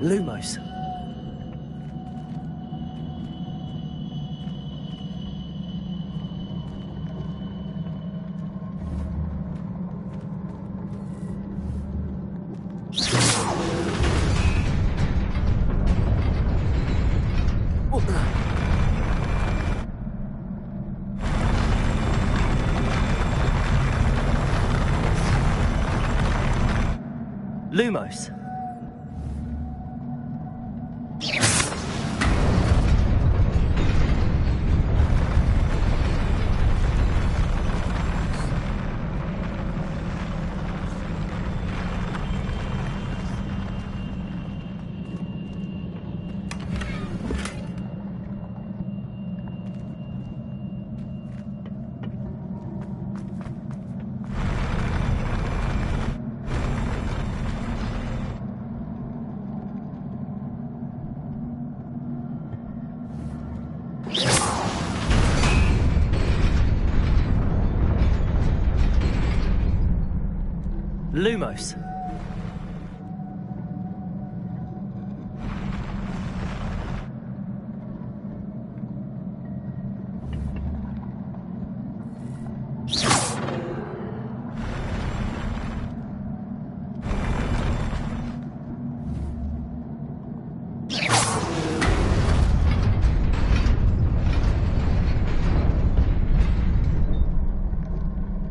Lumos. Lumos. Lumos.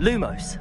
Lumos.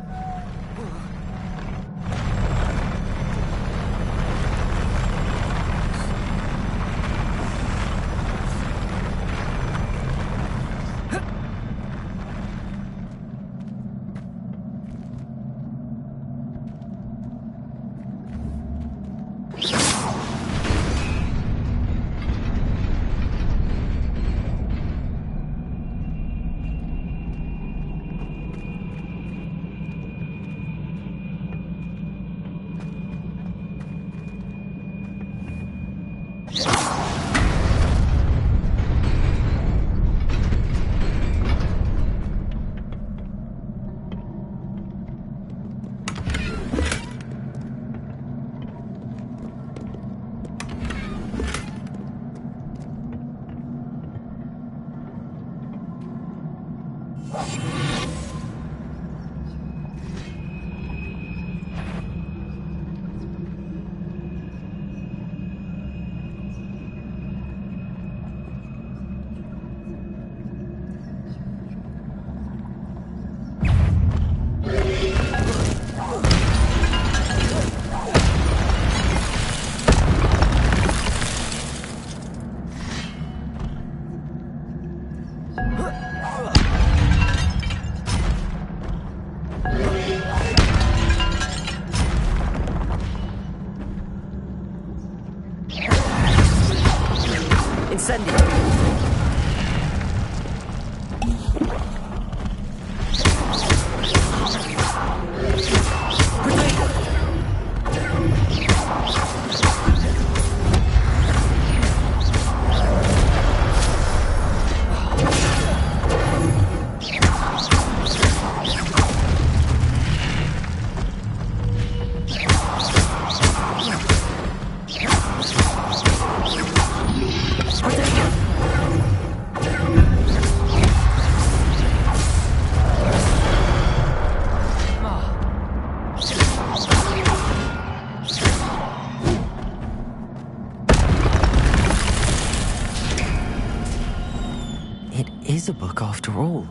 A book after all.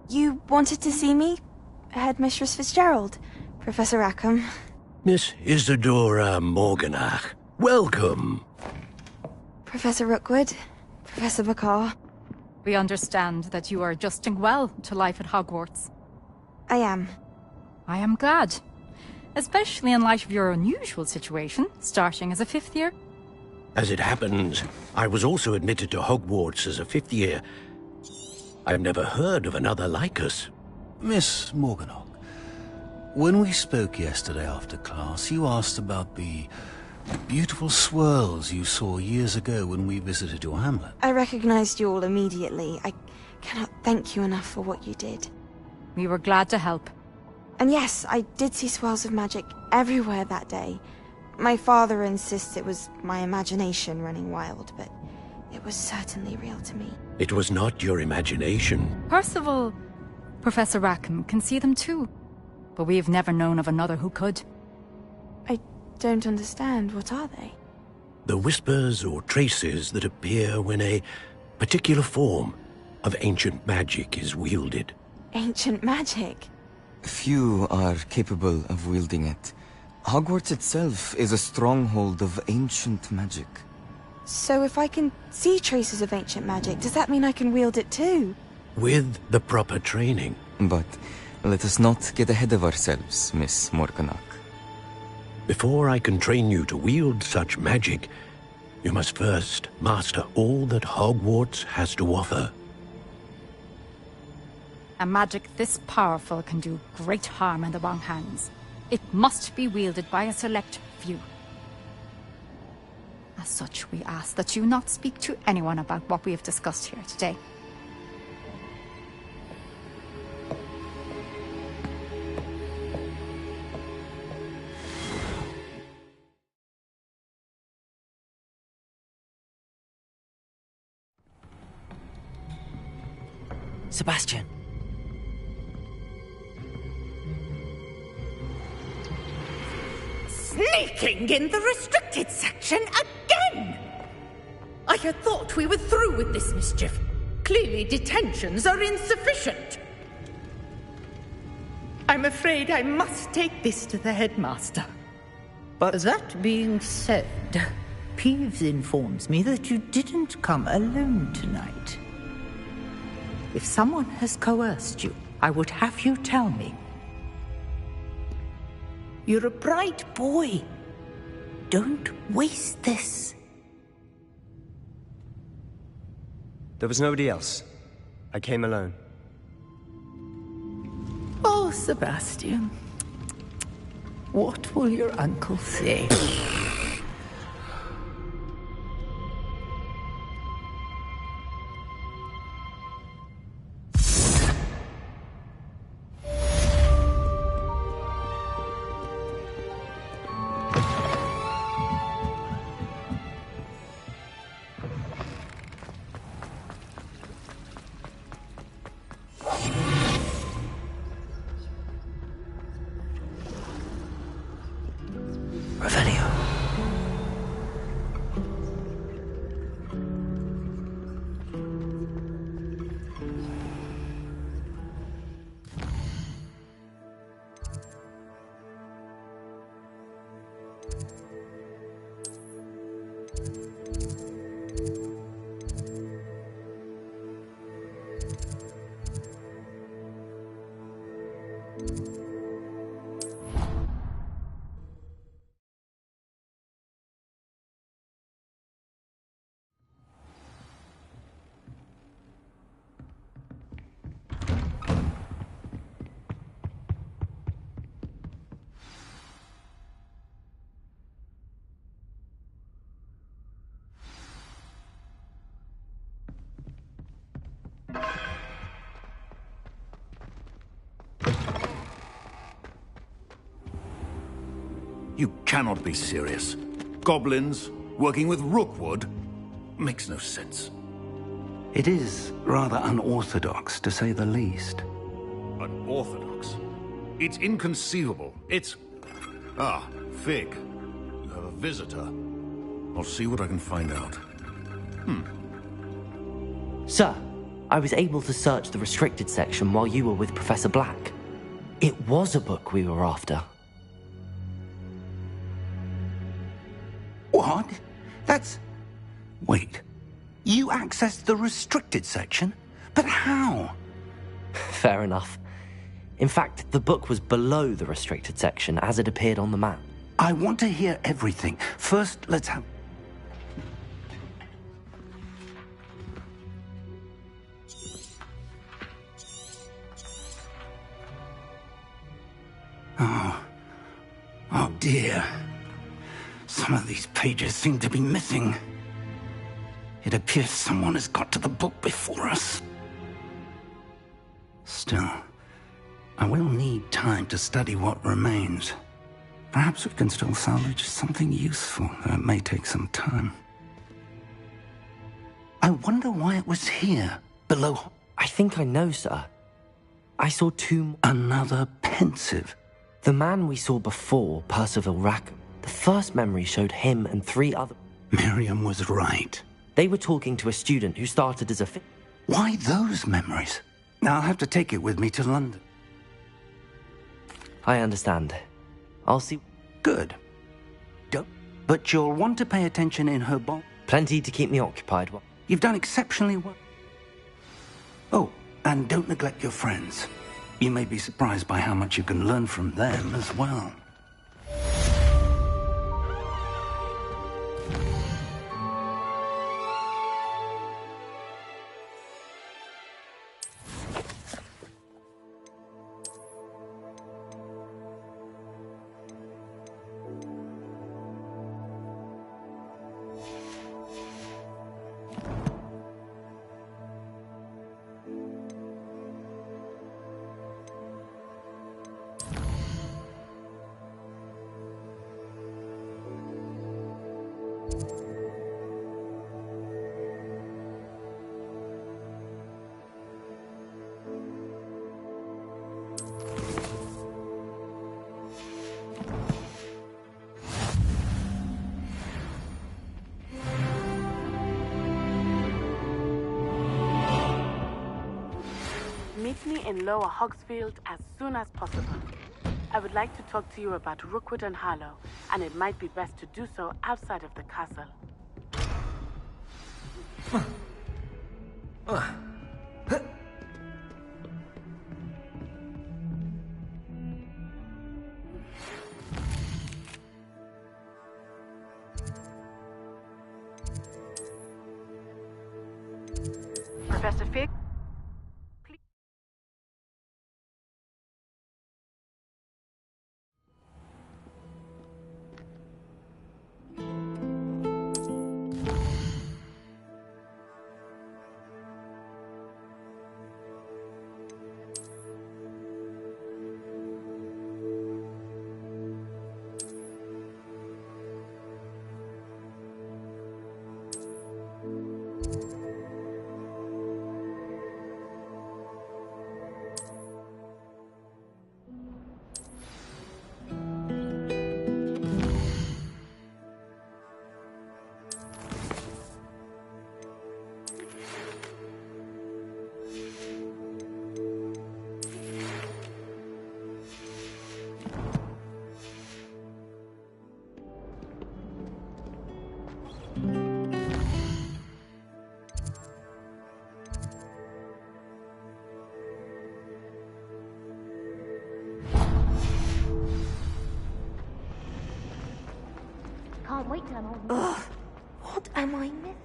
You wanted to see me? Headmistress Fitzgerald, Professor Rackham. Miss Isadora Morganach, welcome. Professor Rookwood, Professor Bakar. We understand that you are adjusting well to life at Hogwarts. I am. I am glad. Especially in light of your unusual situation, starting as a 5th year. As it happens, I was also admitted to Hogwarts as a 5th year. I've never heard of another like us. Miss Morganach, when we spoke yesterday after class, you asked about the beautiful swirls you saw years ago when we visited your hamlet. I recognized you all immediately. I cannot thank you enough for what you did. We were glad to help. And yes, I did see swirls of magic everywhere that day. My father insists it was my imagination running wild, but it was certainly real to me. It was not your imagination. Percival, Professor Rackham can see them too. But we have never known of another who could. I don't understand. What are they? The whispers or traces that appear when a particular form of ancient magic is wielded. Ancient magic? Few are capable of wielding it. Hogwarts itself is a stronghold of ancient magic. So if I can see traces of ancient magic, does that mean I can wield it too? With the proper training. But let us not get ahead of ourselves, Miss Morganach. Before I can train you to wield such magic, you must first master all that Hogwarts has to offer. A magic this powerful can do great harm in the wrong hands. It must be wielded by a select few. As such, we ask that you not speak to anyone about what we have discussed here today. Sebastian. Sneaking in the restricted section again! I had thought we were through with this mischief. Clearly detentions are insufficient. I'm afraid I must take this to the headmaster. But that being said, Peeves informs me that you didn't come alone tonight. If someone has coerced you, I would have you tell me. You're a bright boy. Don't waste this. There was nobody else. I came alone. Oh, Sebastian. What will your uncle say? You cannot be serious. Goblins working with Rookwood makes no sense. It is rather unorthodox, to say the least. Unorthodox? It's inconceivable. It's... Ah, Fig. You have a visitor. I'll see what I can find out. Sir, I was able to search the restricted section while you were with Professor Black. It was a book we were after. What? That's... Wait. You accessed the restricted section? But how? Fair enough. In fact, the book was below the restricted section as it appeared on the map. I want to hear everything. First, let's have... Oh dear. Some of these pages seem to be missing. It appears someone has got to the book before us. Still, I will need time to study what remains. Perhaps we can still salvage something useful, though it may take some time. I wonder why it was here, below... I think I know, sir. I saw two... Another pensive. The man we saw before, Percival Rackham, the first memory showed him and 3 other... Miriam was right. They were talking to a student who started as a... Why those memories? Now I'll have to take it with me to London. I understand. I'll see... Good. But you'll want to pay attention in her box. Plenty to keep me occupied. You've done exceptionally well. Oh, and don't neglect your friends. You may be surprised by how much you can learn from them as well. Meet me in Lower Hogsfield as soon as possible. I would like to talk to you about Rookwood and Harlow, and it might be best to do so outside of the castle. Professor Fig? Can't wait till I'm home. Ugh, what am I missing?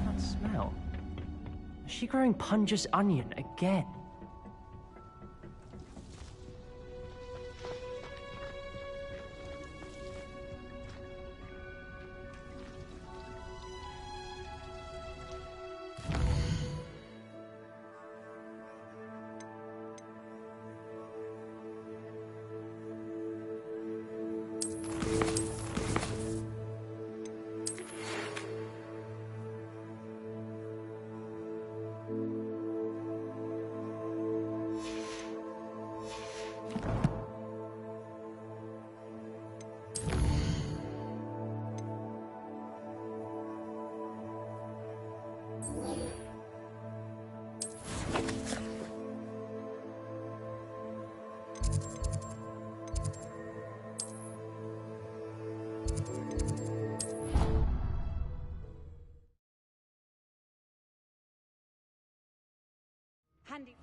That smell. Is she growing Punja's onion again? Handy.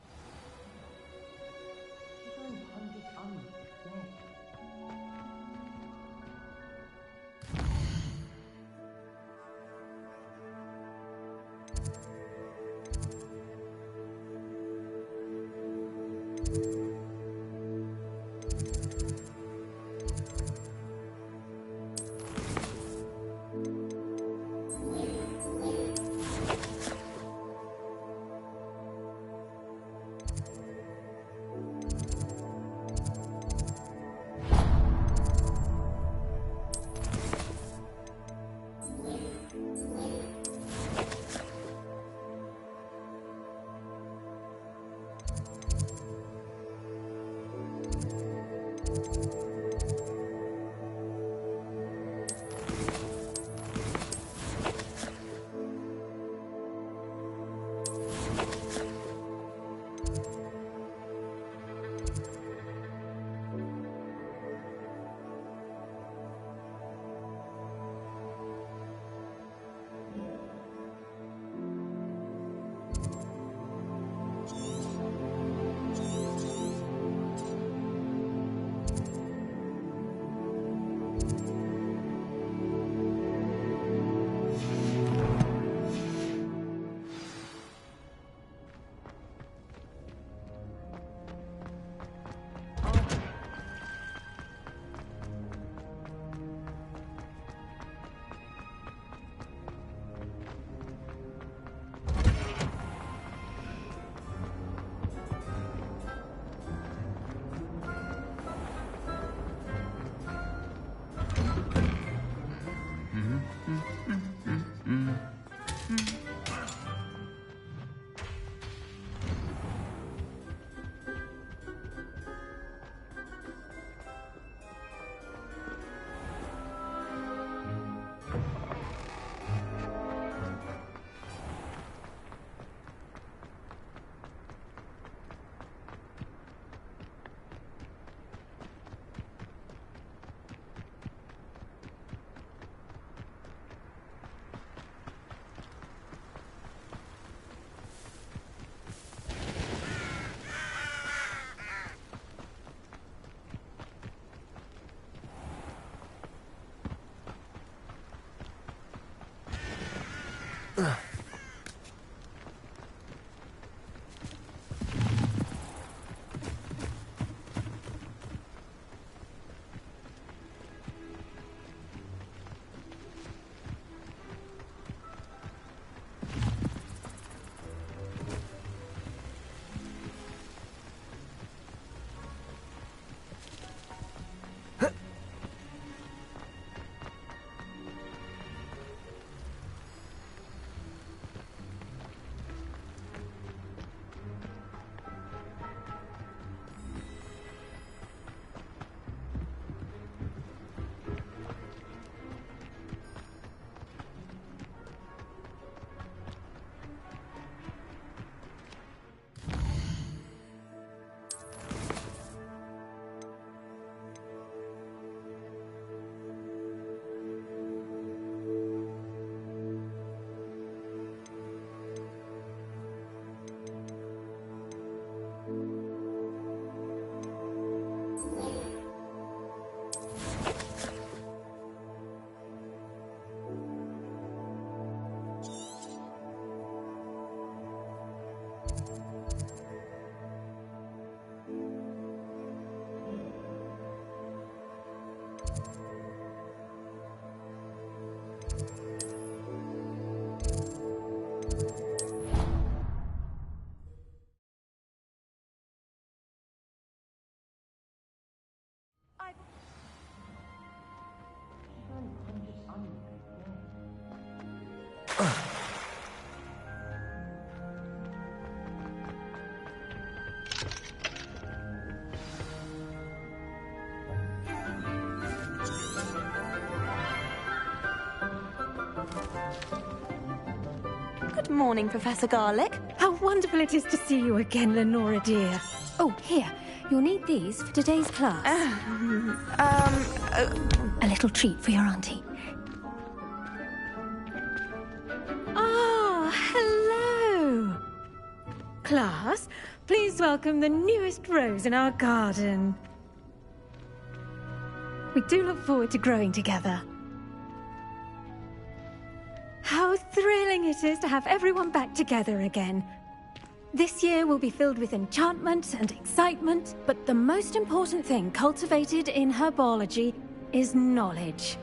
Good morning, Professor Garlick. How wonderful it is to see you again, Lenora dear. Oh, here. You'll need these for today's class. A little treat for your auntie. Ah, hello. Class, please welcome the newest rose in our garden. We do look forward to growing together. How thrilling it is to have everyone back together again. This year will be filled with enchantment and excitement, but the most important thing cultivated in herbology is knowledge.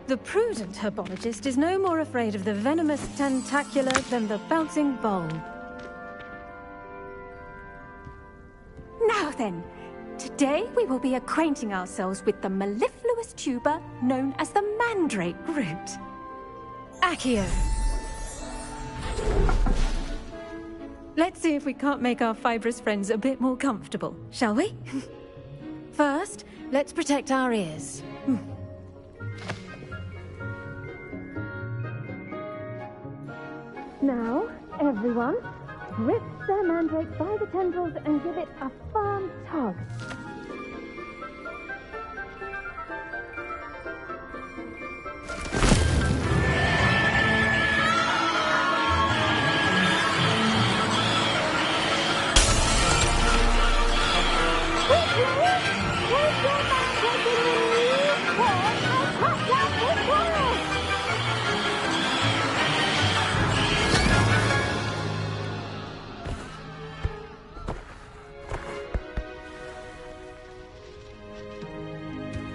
The prudent herbologist is no more afraid of the venomous tentacular than the bouncing bulb. Now then, today we will be acquainting ourselves with the mellifluous tuber known as the mandrake root. Accio. Let's see if we can't make our fibrous friends a bit more comfortable, shall we? First, let's protect our ears. Now, everyone, grip their mandrake by the tendrils and give it a firm tug.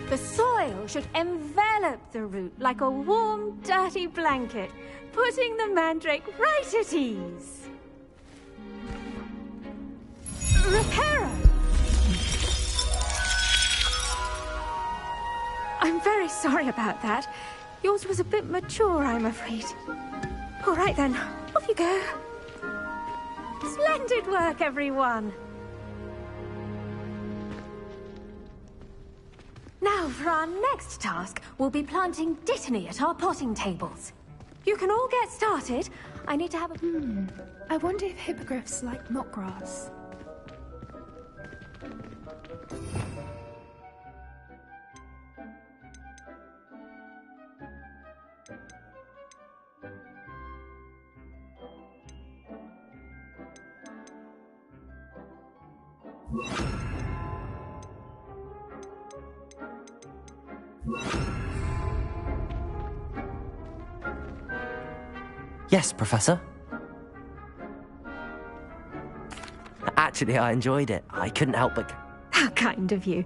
The soil should envelop the root like a warm, dirty blanket, putting the mandrake right at ease. Reparo! I'm very sorry about that. Yours was a bit mature, I'm afraid. All right then, off you go. Splendid work, everyone. Now, for our next task, we'll be planting Dittany at our potting tables. You can all get started. I need to have a... I wonder if hippogriffs like knotgrass. Yes, Professor. Actually, I enjoyed it. I couldn't help but... How kind of you.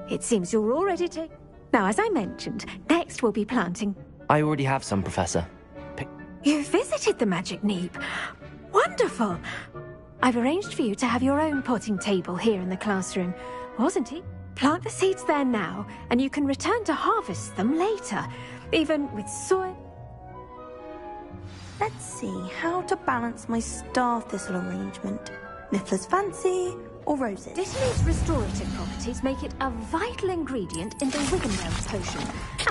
It seems you're all ready to... Now, as I mentioned, next we'll be planting... I already have some, Professor. You visited the Magic Neep. Wonderful. I've arranged for you to have your own potting table here in the classroom, wasn't he? Plant the seeds there now, and you can return to harvest them later, even with soil... Let's see how to balance my star thistle arrangement. Niffler's fancy or roses? Dittany's restorative properties make it a vital ingredient in the Wiggenweld potion,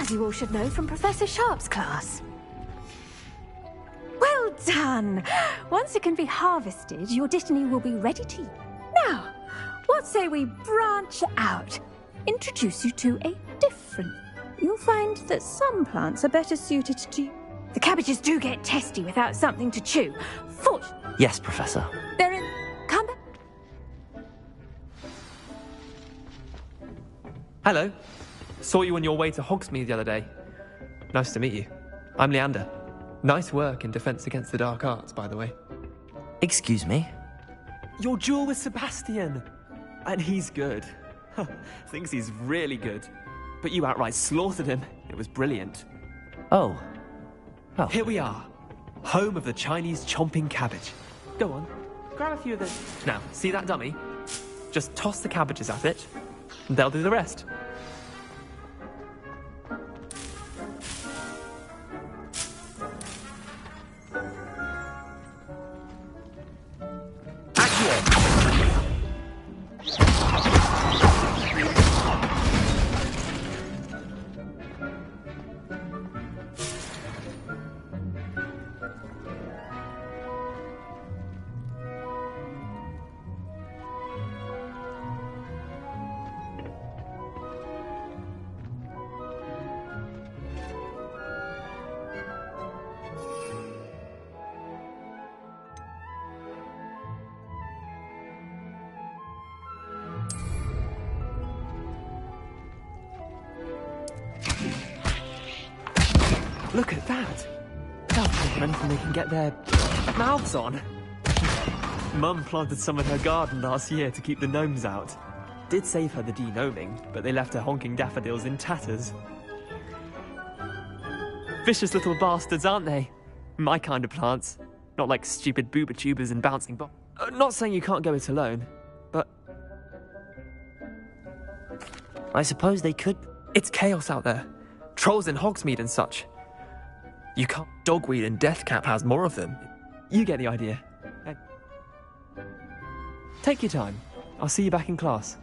as you all should know from Professor Sharp's class. Well done! Once it can be harvested, your Dittany will be ready to eat. Now, what say we branch out? Introduce you to a different... You'll find that some plants are better suited to... The cabbages do get testy without something to chew. Yes, Professor. They're in... Come back. Hello. Saw you on your way to Hogsmeade the other day. Nice to meet you. I'm Leander. Nice work in Defense Against the Dark Arts, by the way. Excuse me? Your duel with Sebastian. And he's good. Thinks he's really good. But you outright slaughtered him. It was brilliant. Oh. Here we are. Home of the Chinese chomping cabbage. Go on. Grab a few of the... Now, see that dummy? Just toss the cabbages at it, and they'll do the rest. Look at that! They'll take anything they can get their mouths on. Mum planted some in her garden last year to keep the gnomes out. Did save her the de-gnoming, but they left her honking daffodils in tatters. Vicious little bastards, aren't they? My kind of plants. Not like stupid booba tubers and bouncing not saying you can't go it alone, but... I suppose they could... It's chaos out there. Trolls in Hogsmeade and such. You can't... Dogweed and Deathcap has more of them. You get the idea. Take your time. I'll see you back in class.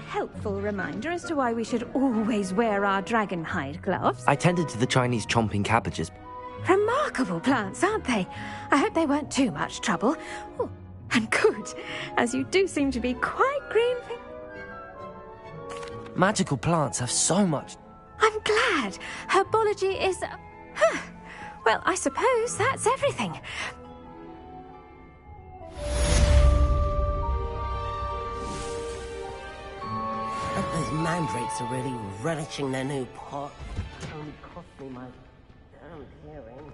Helpful reminder as to why we should always wear our dragon hide gloves. I tended to the Chinese chomping cabbages. Remarkable plants, aren't they? I hope they weren't too much trouble. Oh, and good, as you do seem to be quite green. Magical plants have so much. I'm glad. Herbology is... Well, I suppose that's everything. Those mandrakes are really relishing their new pot. Only cost me my damn hearing.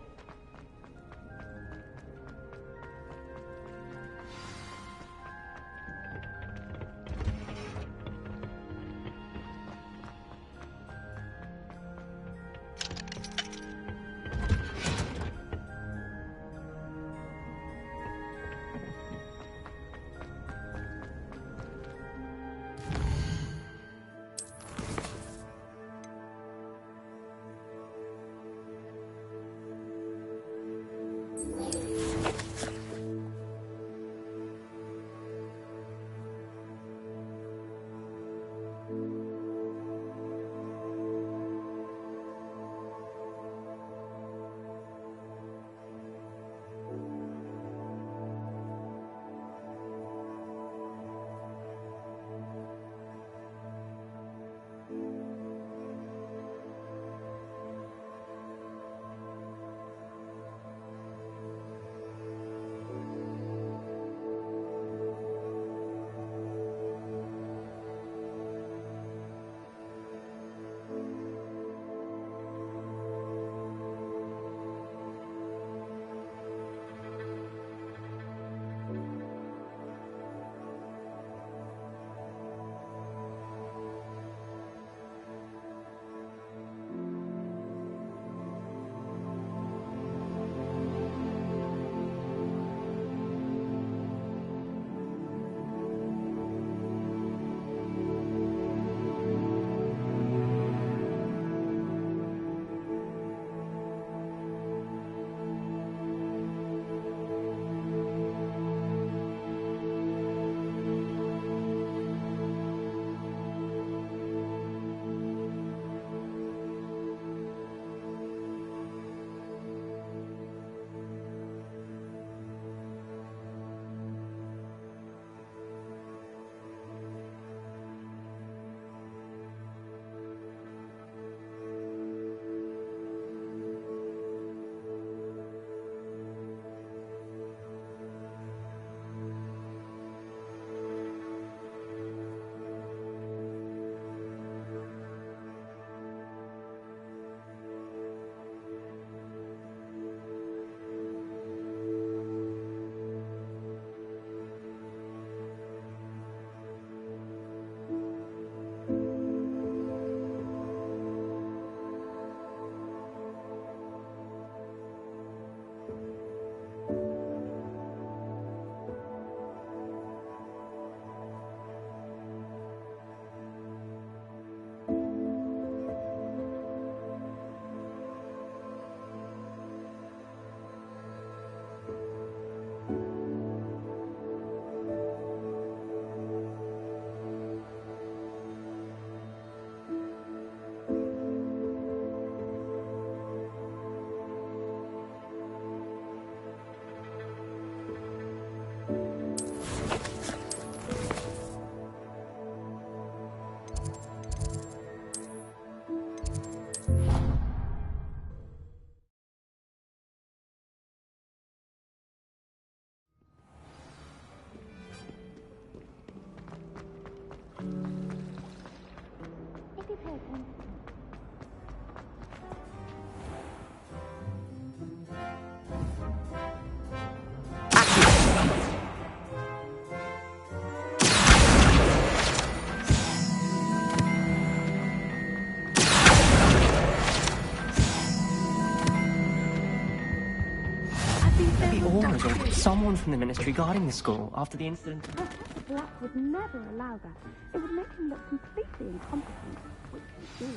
Maybe Aura's or someone from the Ministry guarding the school after the incident. Professor Black would never allow that. It would make him look completely incompetent, which he did.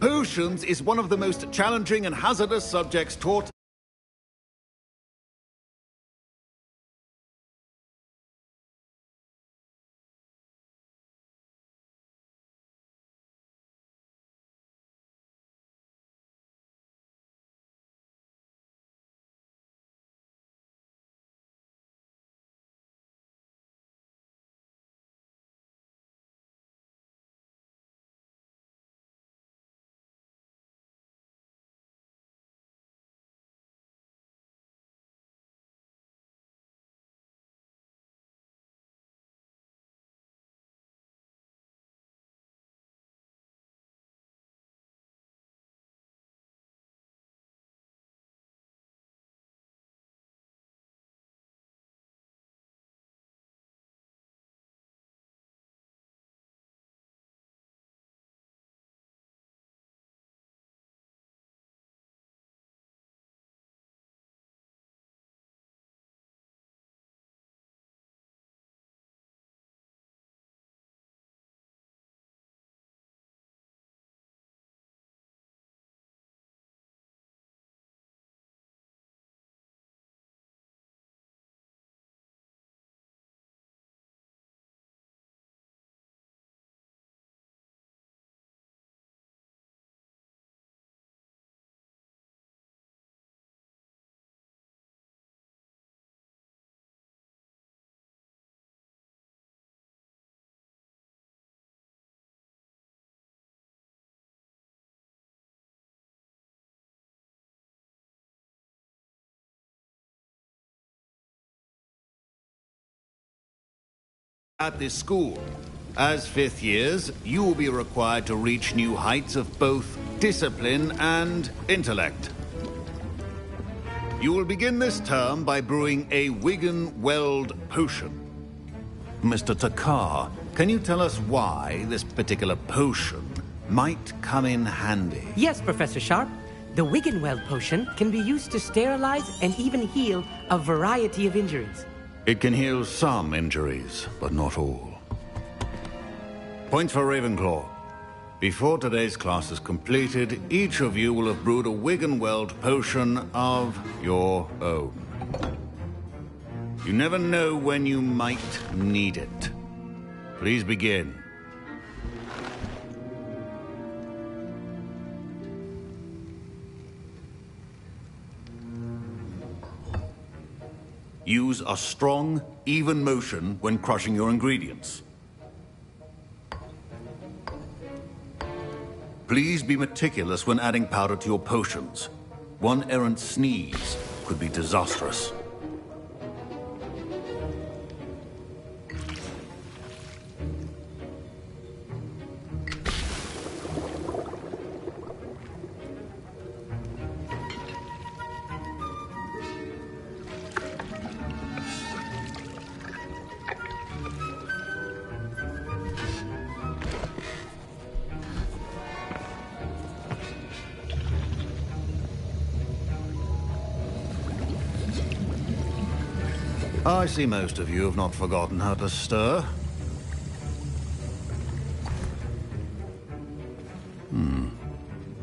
Potions is one of the most challenging and hazardous subjects taught. At this school. As fifth years, you will be required to reach new heights of both discipline and intellect. You will begin this term by brewing a Wigan-Weld potion. Mr. Takar, can you tell us why this particular potion might come in handy? Yes, Professor Sharp. The Wigan-Weld potion can be used to sterilize and even heal a variety of injuries. It can heal some injuries, but not all. Points for Ravenclaw. Before today's class is completed, each of you will have brewed a Wigan-Weld potion of your own. You never know when you might need it. Please begin. Use a strong, even motion when crushing your ingredients. Please be meticulous when adding powder to your potions. One errant sneeze could be disastrous. I see most of you have not forgotten how to stir.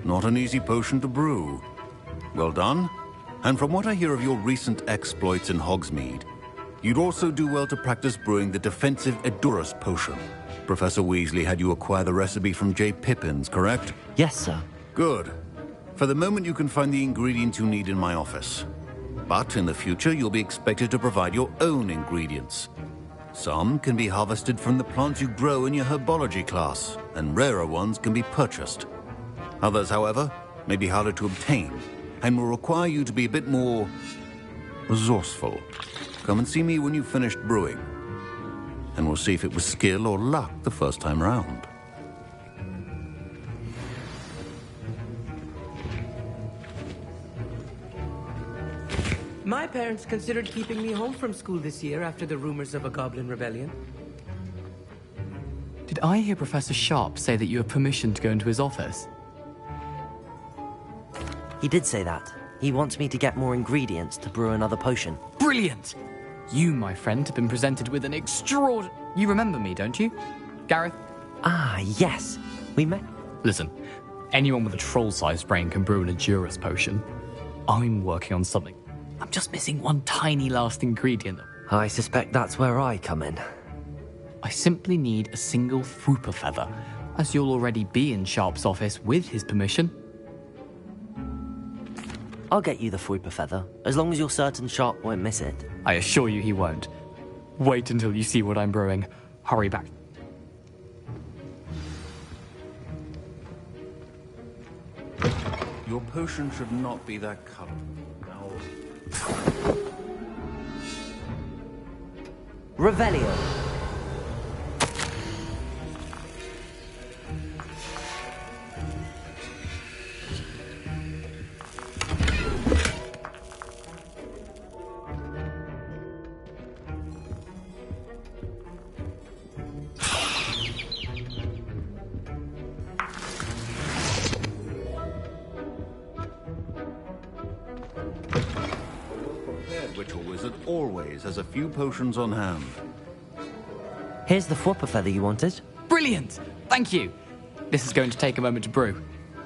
Not an easy potion to brew. Well done. And from what I hear of your recent exploits in Hogsmeade, you'd also do well to practice brewing the defensive Edurus potion. Professor Weasley had you acquire the recipe from J. Pippins, correct? Yes, sir. Good. For the moment, you can find the ingredients you need in my office. But in the future, you'll be expected to provide your own ingredients. Some can be harvested from the plants you grow in your herbology class, and rarer ones can be purchased. Others, however, may be harder to obtain, and will require you to be a bit more resourceful. Come and see me when you've finished brewing. And we'll see if it was skill or luck the first time round. My parents considered keeping me home from school this year after the rumors of a goblin rebellion. Did I hear Professor Sharp say that you have permission to go into his office? He did say that. He wants me to get more ingredients to brew another potion. Brilliant! You, my friend, have been presented with an extraordinary... You remember me, don't you? Gareth? Ah, yes. We met... Listen, anyone with a troll-sized brain can brew an Endurus potion. I'm working on something. I'm just missing one tiny last ingredient. I suspect that's where I come in. I simply need a single Fwooper feather, as you'll already be in Sharp's office with his permission. I'll get you the Fwooper feather, as long as you're certain Sharp won't miss it. I assure you he won't. Wait until you see what I'm brewing. Hurry back. Your potion should not be that color. Now... Revelio. Always has a few potions on hand. Here's the Fwooper feather you wanted. Brilliant! Thank you! This is going to take a moment to brew.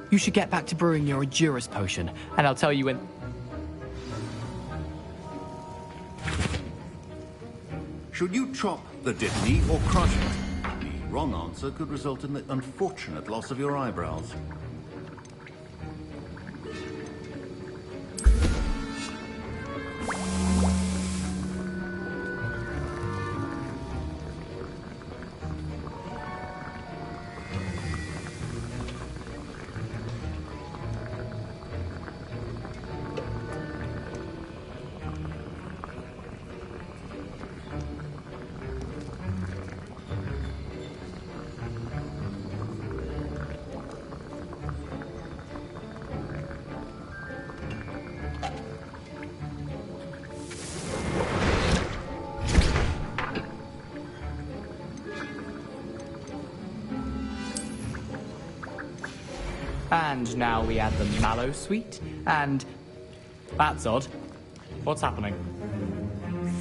You should get back to brewing your Endurus potion, and I'll tell you when... Should you chop the dittany or crush it? The wrong answer could result in the unfortunate loss of your eyebrows. And now we add the mallow sweet, and... That's odd. What's happening?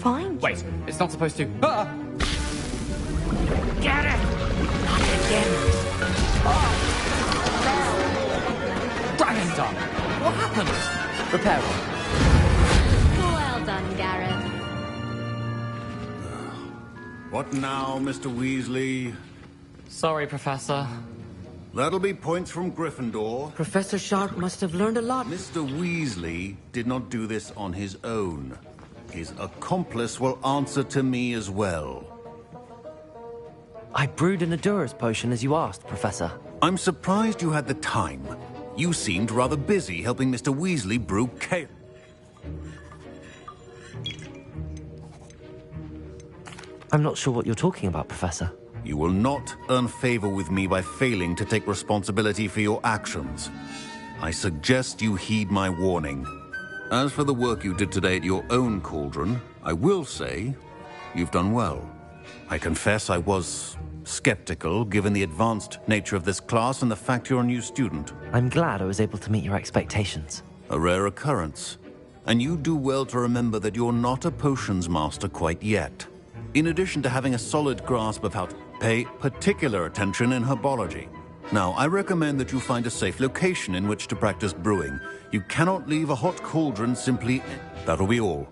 Fine. Wait, it's not supposed to... Ah! Get it! Not again! Dragon tongue! What happened? Repair one. Well done, Gareth. What now, Mr. Weasley? Sorry, Professor. That'll be points from Gryffindor. Professor Sharp must have learned a lot. Mr. Weasley did not do this on his own. His accomplice will answer to me as well. I brewed an Endurus potion as you asked, Professor. I'm surprised you had the time. You seemed rather busy helping Mr. Weasley brew chaos. I'm not sure what you're talking about, Professor. You will not earn favor with me by failing to take responsibility for your actions. I suggest you heed my warning. As for the work you did today at your own cauldron, I will say you've done well. I confess I was skeptical, given the advanced nature of this class and the fact you're a new student. I'm glad I was able to meet your expectations. A rare occurrence. And you do well to remember that you're not a potions master quite yet. In addition to having a solid grasp of how to pay particular attention in herbology. Now, I recommend that you find a safe location in which to practice brewing. You cannot leave a hot cauldron simply... That'll be all.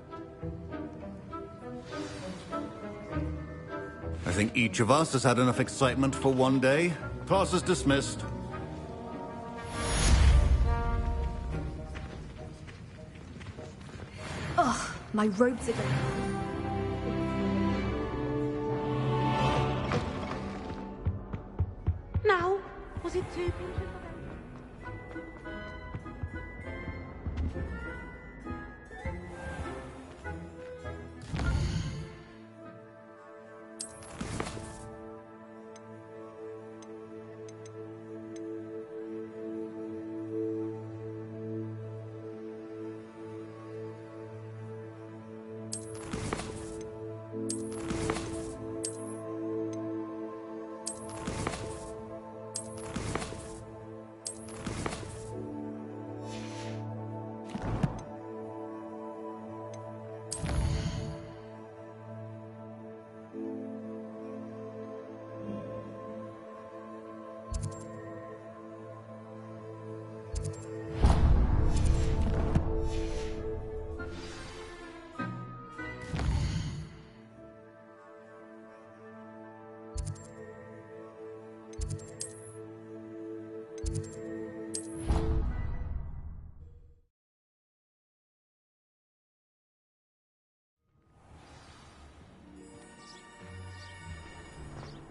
I think each of us has had enough excitement for one day. Class is dismissed. Ugh, my robes are going... Now, was it too...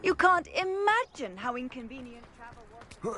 You can't imagine how inconvenient travel was.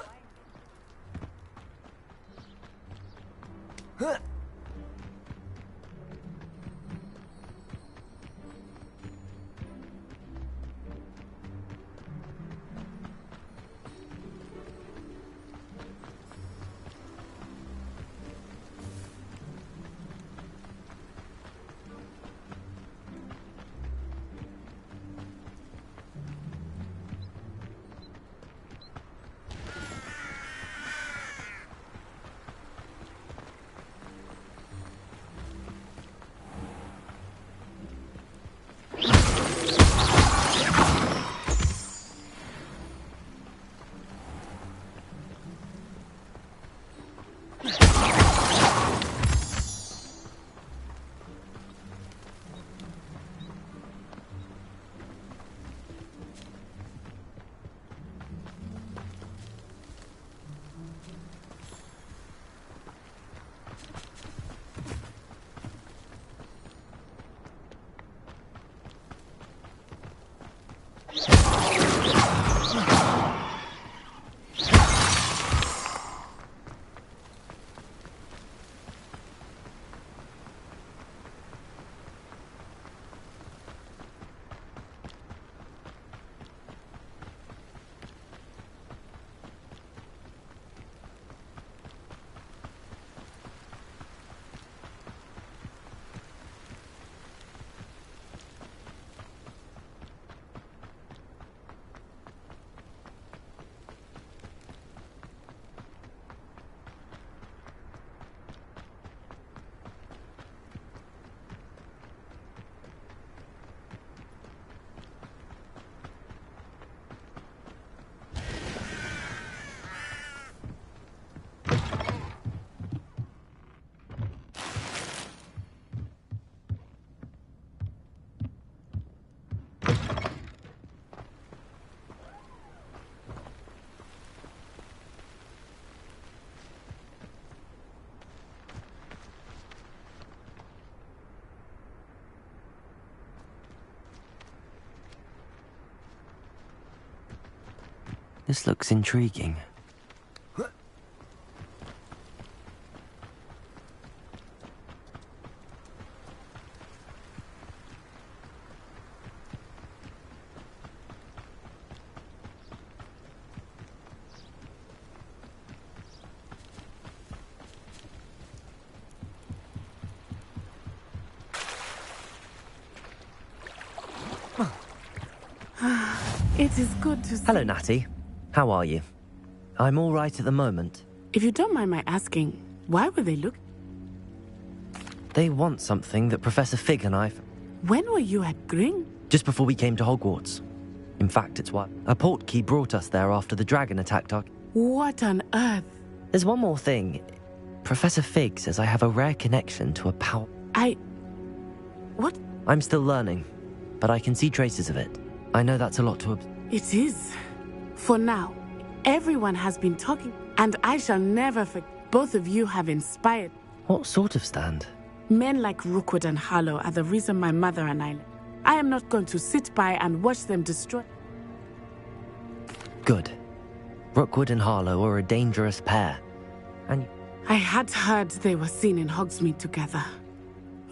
This looks intriguing. It is good to see. Hello, Natty. How are you? I'm all right at the moment. If you don't mind my asking, why were they looking? They want something that Professor Fig and I... When were you at Gring? Just before we came to Hogwarts. In fact, it's why a portkey brought us there after the dragon attacked our... What on earth? There's one more thing. Professor Fig says I have a rare connection to a power... What? I'm still learning, but I can see traces of it. I know that's a lot to... It is. For now, everyone has been talking, and I shall never forget. Both of you have inspired. What sort of stand? Men like Rookwood and Harlow are the reason my mother and I am not going to sit by and watch them destroy. Good. Rookwood and Harlow are a dangerous pair. And... I had heard they were seen in Hogsmeade together.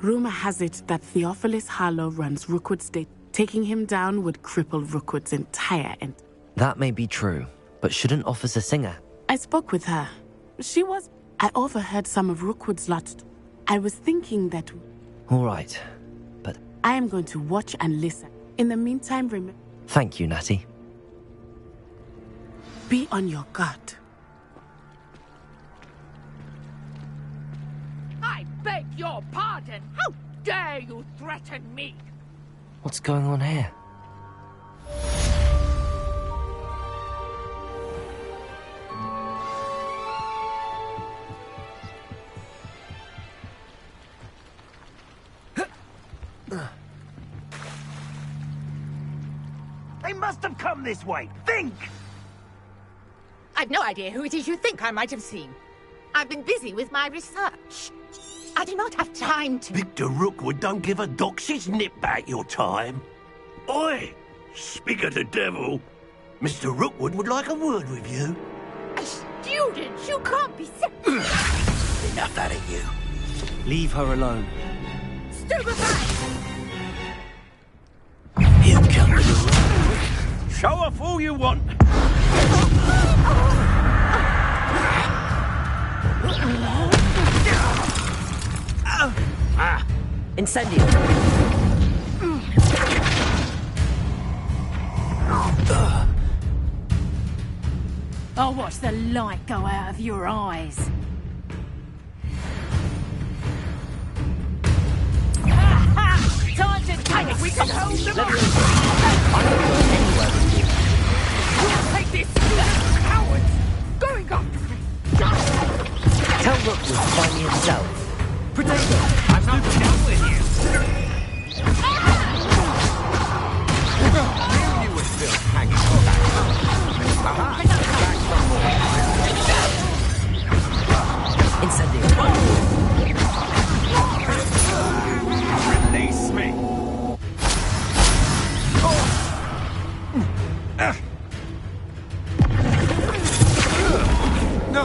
Rumor has it that Theophilus Harlow runs Rookwood's state. Taking him down would cripple Rookwood's entire end. That may be true, but shouldn't Officer Singer... I spoke with her. I overheard some of Rookwood's lot. I was thinking that... All right, but... I am going to watch and listen. In the meantime, remember... Thank you, Natty. Be on your guard. I beg your pardon! How dare you threaten me? What's going on here? They must have come this way. Think! I've no idea who it is you think I might have seen. I've been busy with my research. I do not have time to... Victor Rookwood don't give a doxy's nip back your time. Oi! Speak of the devil. Mr. Rookwood would like a word with you. Students, you can't be so... Enough out of you. Leave her alone. Stupefy! He'll come to the room. Show off all you want. Incendio. I'll watch the light go out of your eyes. Time to take it. We can hold them up. We'll take this. Cowards. Going after me. Tell Rookwood to find me himself. Potato. I'm not done with you. You were still hanging on. Release me. No.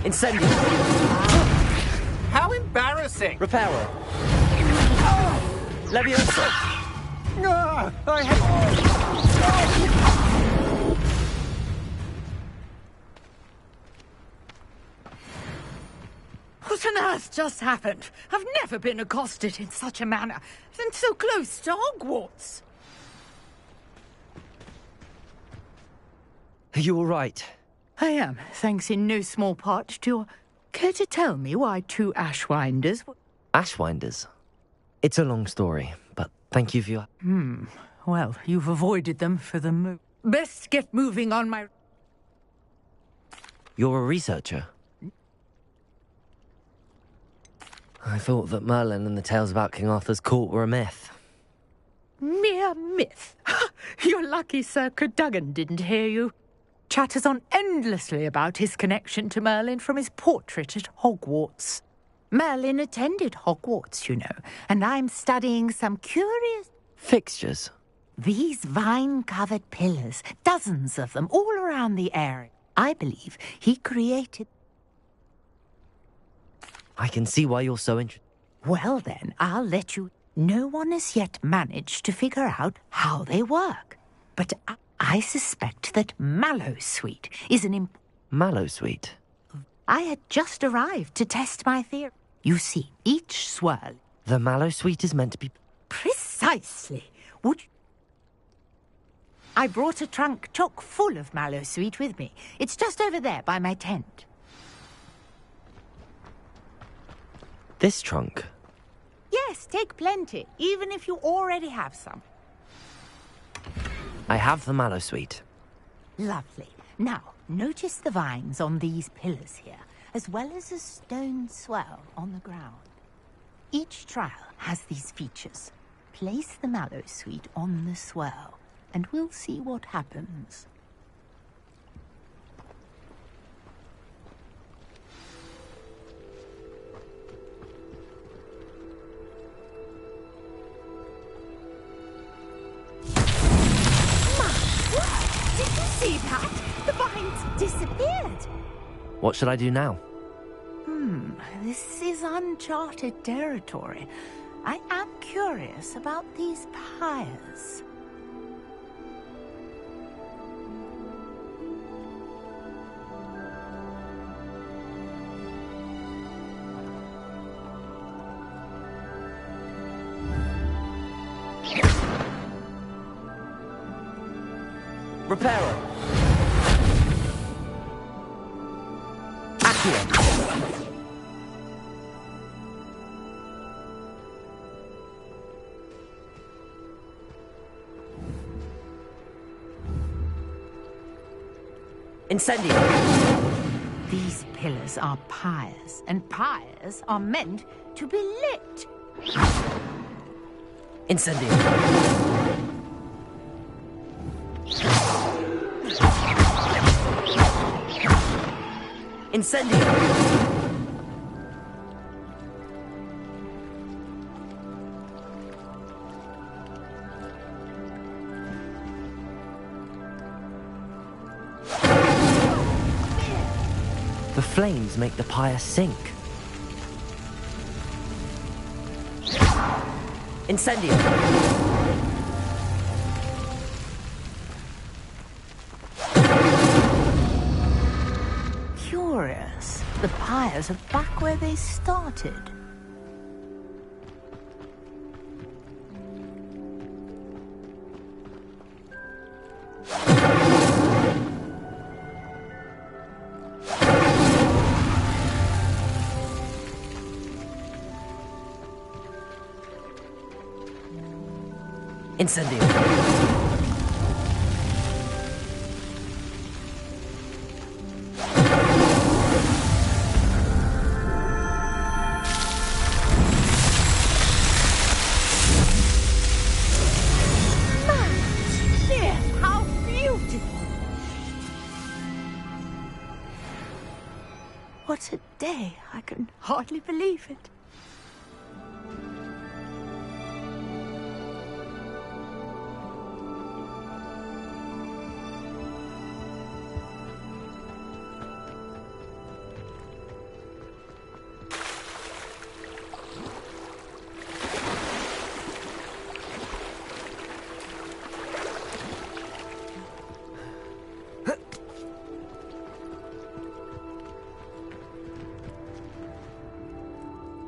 Incendio. How embarrassing. Reparo. Leviosa. I hate... What on earth just happened? I've never been accosted in such a manner, and so close to Hogwarts. Are you all right? I am, thanks in no small part to your... Care to tell me why 2 Ashwinders... Ashwinders? It's a long story, but thank you for your... Well, you've avoided them for the move. Best get moving on my... You're a researcher? I thought that Merlin and the tales about King Arthur's court were a myth. Mere myth. You're lucky Sir Cadogan didn't hear you. Chatters on endlessly about his connection to Merlin from his portrait at Hogwarts. Merlin attended Hogwarts, you know, and I'm studying some curious... Fixtures? These vine-covered pillars, dozens of them, all around the area. I believe he created... I can see why you're so interested. Well then, I'll let you... No one has yet managed to figure out how they work. But I suspect that Mallowsweet is an Mallowsweet? I had just arrived to test my theory. You see, each swirl... The Mallowsweet is meant to be... Precisely. Would you... I brought a trunk chock full of Mallowsweet with me. It's just over there by my tent. This trunk? Yes, take plenty, even if you already have some. I have the Mallowsweet. Lovely. Now, notice the vines on these pillars here, as well as a stone swell on the ground. Each trial has these features. Place the Mallowsweet on the swell, and we'll see what happens. Did you see that? The vines disappeared. What should I do now? This is uncharted territory. I am curious about these pyres. Reparo. Accio. Incendio. These pillars are pyres, and pyres are meant to be lit. Incendio. Incendio. flames make the pyre sink. Incendio! Curious. The pyres are back where they started. Incendio! How beautiful! What a day. I can hardly believe it.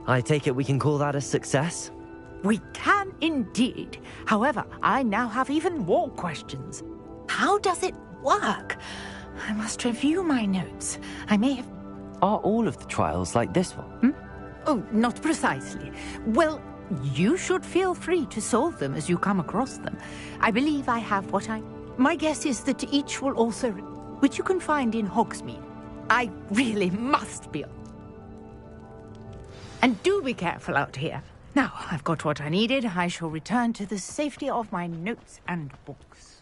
I take it we can call that a success? We can indeed. However, I now have even more questions. How does it work? I must review my notes. I may have... Are all of the trials like this one? Oh, not precisely. Well, you should feel free to solve them as you come across them. I believe I have what I... My guess is that each will also... which you can find in Hogsmeade. I really must be... And do be careful out here. Now, I've got what I needed. I shall return to the safety of my notes and books.